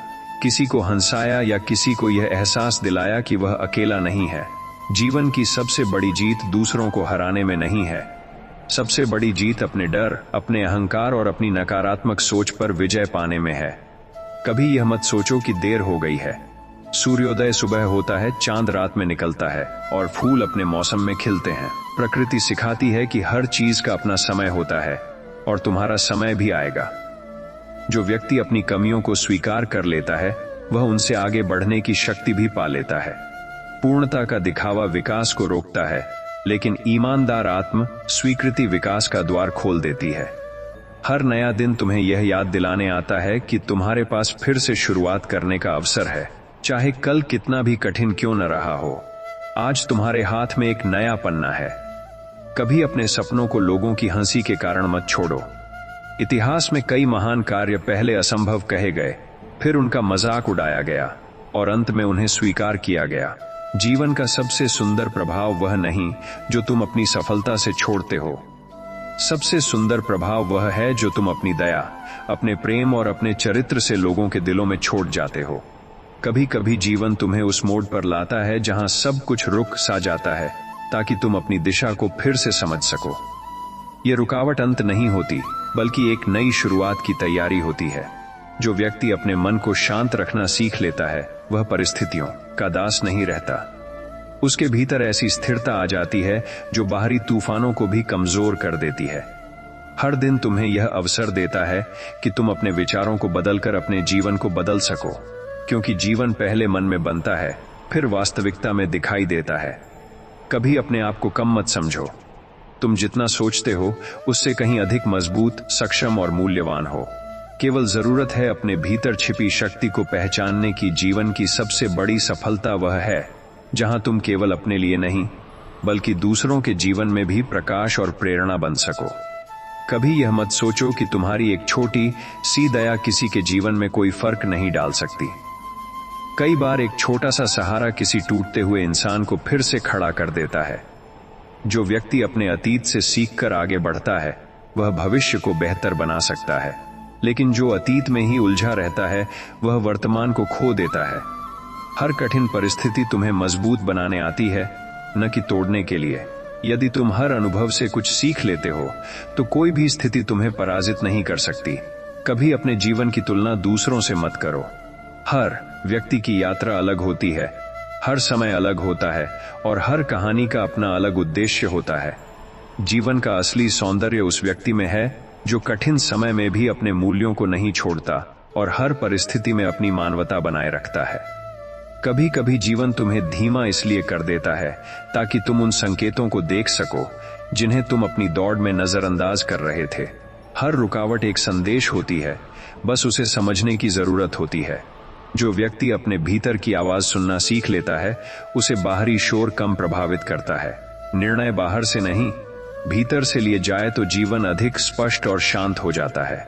किसी को हंसाया या किसी को यह एहसास दिलाया कि वह अकेला नहीं है। जीवन की सबसे बड़ी जीत दूसरों को हराने में नहीं है। सबसे बड़ी जीत अपने डर, अपने अहंकार और अपनी नकारात्मक सोच पर विजय पाने में है। कभी यह मत सोचो कि देर हो गई है। सूर्योदय सुबह होता है, चांद रात में निकलता है और फूल अपने मौसम में खिलते हैं। प्रकृति सिखाती है कि हर चीज का अपना समय होता है और तुम्हारा समय भी आएगा। जो व्यक्ति अपनी कमियों को स्वीकार कर लेता है वह उनसे आगे बढ़ने की शक्ति भी पा लेता है। पूर्णता का दिखावा विकास को रोकता है, लेकिन ईमानदार आत्म स्वीकृति विकास का द्वार खोल देती है। हर नया दिन तुम्हें यह याद दिलाने आता है कि तुम्हारे पास फिर से शुरुआत करने का अवसर है, चाहे कल कितना भी कठिन क्यों न रहा हो। आज तुम्हारे हाथ में एक नया पन्ना है। कभी अपने सपनों को लोगों की हंसी के कारण मत छोड़ो। इतिहास में कई महान कार्य पहले असंभव कहे गए, फिर उनका मजाक उड़ाया गया और अंत में उन्हें स्वीकार किया गया। जीवन का सबसे सुंदर प्रभाव वह नहीं जो तुम अपनी सफलता से छोड़ते हो। सबसे सुंदर प्रभाव वह है जो तुम अपनी दया, अपने प्रेम और अपने चरित्र से लोगों के दिलों में छोड़ जाते हो। कभी कभी जीवन तुम्हें उस मोड़ पर लाता है जहां सब कुछ रुक सा जाता है, ताकि तुम अपनी दिशा को फिर से समझ सको। यह रुकावट अंत नहीं होती, बल्कि एक नई शुरुआत की तैयारी होती है। जो व्यक्ति अपने मन को शांत रखना सीख लेता है वह परिस्थितियों का दास नहीं रहता। उसके भीतर ऐसी स्थिरता आ जाती है जो बाहरी तूफानों को भी कमजोर कर देती है। हर दिन तुम्हें यह अवसर देता है कि तुम अपने विचारों को बदलकर अपने जीवन को बदल सको, क्योंकि जीवन पहले मन में बनता है, फिर वास्तविकता में दिखाई देता है। कभी अपने आप को कम मत समझो। तुम जितना सोचते हो उससे कहीं अधिक मजबूत, सक्षम और मूल्यवान हो। केवल जरूरत है अपने भीतर छिपी शक्ति को पहचानने की। जीवन की सबसे बड़ी सफलता वह है जहां तुम केवल अपने लिए नहीं, बल्कि दूसरों के जीवन में भी प्रकाश और प्रेरणा बन सको। कभी यह मत सोचो कि तुम्हारी एक छोटी सी दया किसी के जीवन में कोई फर्क नहीं डाल सकती। कई बार एक छोटा सा सहारा किसी टूटते हुए इंसान को फिर से खड़ा कर देता है। जो व्यक्ति अपने अतीत से सीखकर आगे बढ़ता है वह भविष्य को बेहतर बना सकता है, लेकिन जो अतीत में ही उलझा रहता है वह वर्तमान को खो देता है। हर कठिन परिस्थिति तुम्हें मजबूत बनाने आती है, न कि तोड़ने के लिए। यदि तुम हर अनुभव से कुछ सीख लेते हो तो कोई भी स्थिति तुम्हें पराजित नहीं कर सकती। कभी अपने जीवन की तुलना दूसरों से मत करो। हर व्यक्ति की यात्रा अलग होती है, हर समय अलग होता है और हर कहानी का अपना अलग उद्देश्य होता है। जीवन का असली सौंदर्य उस व्यक्ति में है जो कठिन समय में भी अपने मूल्यों को नहीं छोड़ता और हर परिस्थिति में अपनी मानवता बनाए रखता है। कभी कभी जीवन तुम्हें धीमा इसलिए कर देता है ताकि तुम उन संकेतों को देख सको जिन्हें तुम अपनी दौड़ में नजरअंदाज कर रहे थे। हर रुकावट एक संदेश होती है, बस उसे समझने की जरूरत होती है। जो व्यक्ति अपने भीतर की आवाज सुनना सीख लेता है उसे बाहरी शोर कम प्रभावित करता है। निर्णय बाहर से नहीं, भीतर से लिए जाए तो जीवन अधिक स्पष्ट और शांत हो जाता है।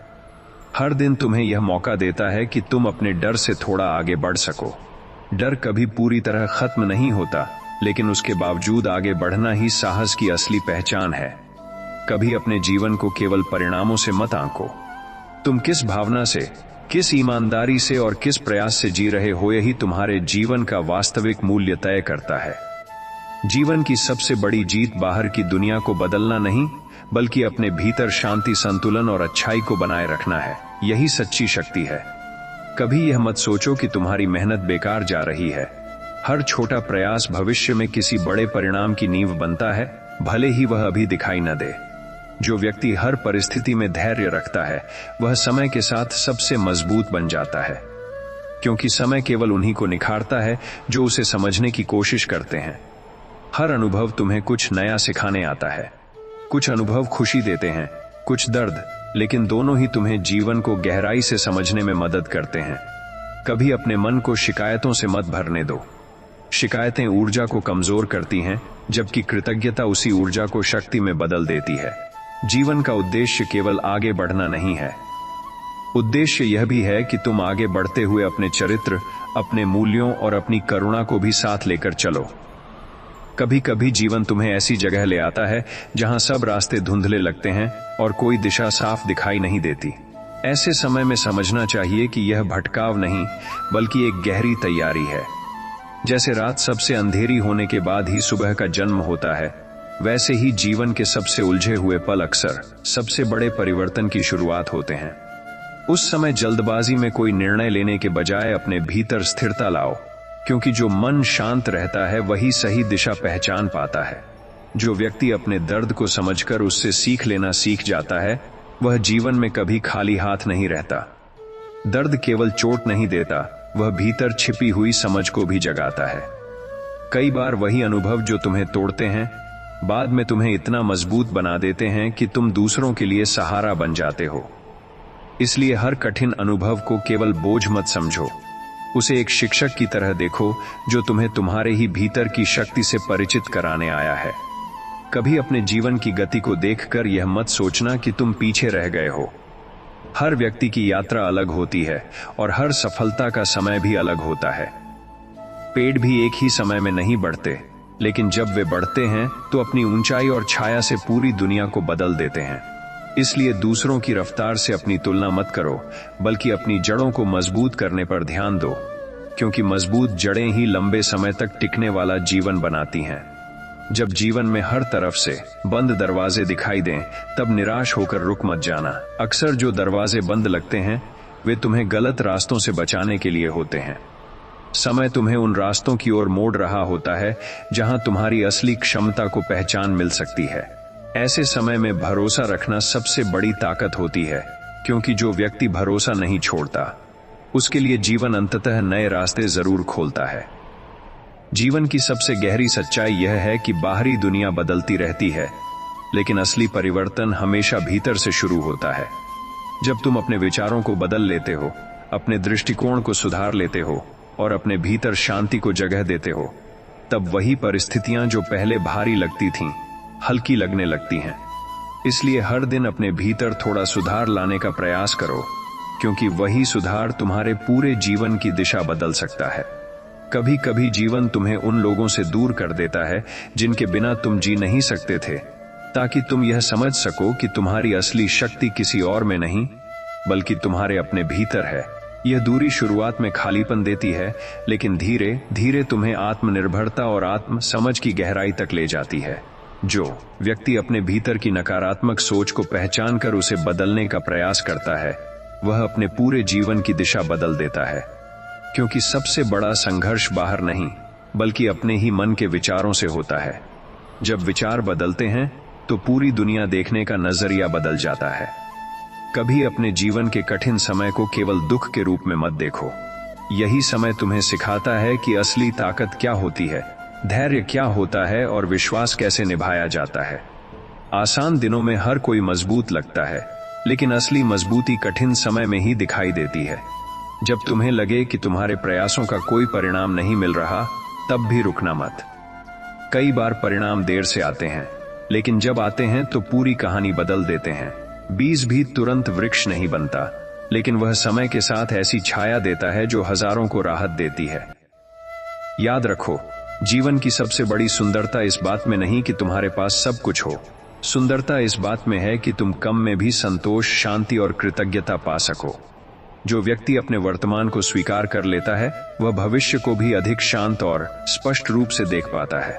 हर दिन तुम्हें यह मौका देता है कि तुम अपने डर से थोड़ा आगे बढ़ सको। डर कभी पूरी तरह खत्म नहीं होता, लेकिन उसके बावजूद आगे बढ़ना ही साहस की असली पहचान है। कभी अपने जीवन को केवल परिणामों से मत आंको। तुम किस भावना से, किस ईमानदारी से और किस प्रयास से जी रहे हो, यही तुम्हारे जीवन का वास्तविक मूल्य तय करता है। जीवन की सबसे बड़ी जीत बाहर की दुनिया को बदलना नहीं, बल्कि अपने भीतर शांति, संतुलन और अच्छाई को बनाए रखना है। यही सच्ची शक्ति है। कभी यह मत सोचो कि तुम्हारी मेहनत बेकार जा रही है। हर छोटा प्रयास भविष्य में किसी बड़े परिणाम की नींव बनता है, भले ही वह अभी दिखाई न दे। जो व्यक्ति हर परिस्थिति में धैर्य रखता है वह समय के साथ सबसे मजबूत बन जाता है, क्योंकि समय केवल उन्हीं को निखारता है जो उसे समझने की कोशिश करते हैं। हर अनुभव तुम्हें कुछ नया सिखाने आता है। कुछ अनुभव खुशी देते हैं, कुछ दर्द, लेकिन दोनों ही तुम्हें जीवन को गहराई से समझने में मदद करते हैं। कभी अपने मन को शिकायतों से मत भरने दो। शिकायतें ऊर्जा को कमजोर करती हैं, जबकि कृतज्ञता उसी ऊर्जा को शक्ति में बदल देती है। जीवन का उद्देश्य केवल आगे बढ़ना नहीं है, उद्देश्य यह भी है कि तुम आगे बढ़ते हुए अपने चरित्र, अपने मूल्यों और अपनी करुणा को भी साथ लेकर चलो। कभी कभी जीवन तुम्हें ऐसी जगह ले आता है जहां सब रास्ते धुंधले लगते हैं और कोई दिशा साफ दिखाई नहीं देती। ऐसे समय में समझना चाहिए कि यह भटकाव नहीं, बल्कि एक गहरी तैयारी है। जैसे रात सबसे अंधेरी होने के बाद ही सुबह का जन्म होता है, वैसे ही जीवन के सबसे उलझे हुए पल अक्सर सबसे बड़े परिवर्तन की शुरुआत होते हैं। उस समय जल्दबाजी में कोई निर्णय लेने के बजाय अपने भीतर स्थिरता लाओ, क्योंकि जो मन शांत रहता है वही सही दिशा पहचान पाता है। जो व्यक्ति अपने दर्द को समझकर उससे सीख लेना सीख जाता है वह जीवन में कभी खाली हाथ नहीं रहता। दर्द केवल चोट नहीं देता, वह भीतर छिपी हुई समझ को भी जगाता है। कई बार वही अनुभव जो तुम्हें तोड़ते हैं बाद में तुम्हें इतना मजबूत बना देते हैं कि तुम दूसरों के लिए सहारा बन जाते हो। इसलिए हर कठिन अनुभव को केवल बोझ मत समझो, उसे एक शिक्षक की तरह देखो जो तुम्हें तुम्हारे ही भीतर की शक्ति से परिचित कराने आया है। कभी अपने जीवन की गति को देखकर यह मत सोचना कि तुम पीछे रह गए हो। हर व्यक्ति की यात्रा अलग होती है और हर सफलता का समय भी अलग होता है। पेड़ भी एक ही समय में नहीं बढ़ते, लेकिन जब वे बढ़ते हैं तो अपनी ऊंचाई और छाया से पूरी दुनिया को बदल देते हैं। इसलिए दूसरों की रफ्तार से अपनी तुलना मत करो, बल्कि अपनी जड़ों को मजबूत करने पर ध्यान दो, क्योंकि मजबूत जड़ें ही लंबे समय तक टिकने वाला जीवन बनाती हैं। जब जीवन में हर तरफ से बंद दरवाजे दिखाई दें, तब निराश होकर रुक मत जाना। अक्सर जो दरवाजे बंद लगते हैं वे तुम्हें गलत रास्तों से बचाने के लिए होते हैं। समय तुम्हें उन रास्तों की ओर मोड़ रहा होता है जहां तुम्हारी असली क्षमता को पहचान मिल सकती है। ऐसे समय में भरोसा रखना सबसे बड़ी ताकत होती है, क्योंकि जो व्यक्ति भरोसा नहीं छोड़ता उसके लिए जीवन अंततः नए रास्ते जरूर खोलता है। जीवन की सबसे गहरी सच्चाई यह है कि बाहरी दुनिया बदलती रहती है, लेकिन असली परिवर्तन हमेशा भीतर से शुरू होता है। जब तुम अपने विचारों को बदल लेते हो, अपने दृष्टिकोण को सुधार लेते हो और अपने भीतर शांति को जगह देते हो, तब वही परिस्थितियां जो पहले भारी लगती थीं, हल्की लगने लगती हैं। इसलिए हर दिन अपने भीतर थोड़ा सुधार लाने का प्रयास करो, क्योंकि वही सुधार तुम्हारे पूरे जीवन की दिशा बदल सकता है। कभी कभी जीवन तुम्हें उन लोगों से दूर कर देता है जिनके बिना तुम जी नहीं सकते थे, ताकि तुम यह समझ सको कि तुम्हारी असली शक्ति किसी और में नहीं बल्कि तुम्हारे अपने भीतर है। यह दूरी शुरुआत में खालीपन देती है, लेकिन धीरे धीरे तुम्हें आत्मनिर्भरता और आत्म समझ की गहराई तक ले जाती है। जो व्यक्ति अपने भीतर की नकारात्मक सोच को पहचान कर उसे बदलने का प्रयास करता है, वह अपने पूरे जीवन की दिशा बदल देता है। क्योंकि सबसे बड़ा संघर्ष बाहर नहीं बल्कि अपने ही मन के विचारों से होता है। जब विचार बदलते हैं तो पूरी दुनिया देखने का नजरिया बदल जाता है। कभी अपने जीवन के कठिन समय को केवल दुख के रूप में मत देखो। यही समय तुम्हें सिखाता है कि असली ताकत क्या होती है, धैर्य क्या होता है और विश्वास कैसे निभाया जाता है। आसान दिनों में हर कोई मजबूत लगता है, लेकिन असली मजबूती कठिन समय में ही दिखाई देती है। जब तुम्हें लगे कि तुम्हारे प्रयासों का कोई परिणाम नहीं मिल रहा, तब भी रुकना मत। कई बार परिणाम देर से आते हैं, लेकिन जब आते हैं तो पूरी कहानी बदल देते हैं। बीज भी तुरंत वृक्ष नहीं बनता, लेकिन वह समय के साथ ऐसी छाया देता है जो हजारों को राहत देती है। याद रखो, जीवन की सबसे बड़ी सुंदरता इस बात में नहीं कि तुम्हारे पास सब कुछ हो। सुंदरता इस बात में है कि तुम कम में भी संतोष, शांति और कृतज्ञता पा सको। जो व्यक्ति अपने वर्तमान को स्वीकार कर लेता है, वह भविष्य को भी अधिक शांत और स्पष्ट रूप से देख पाता है।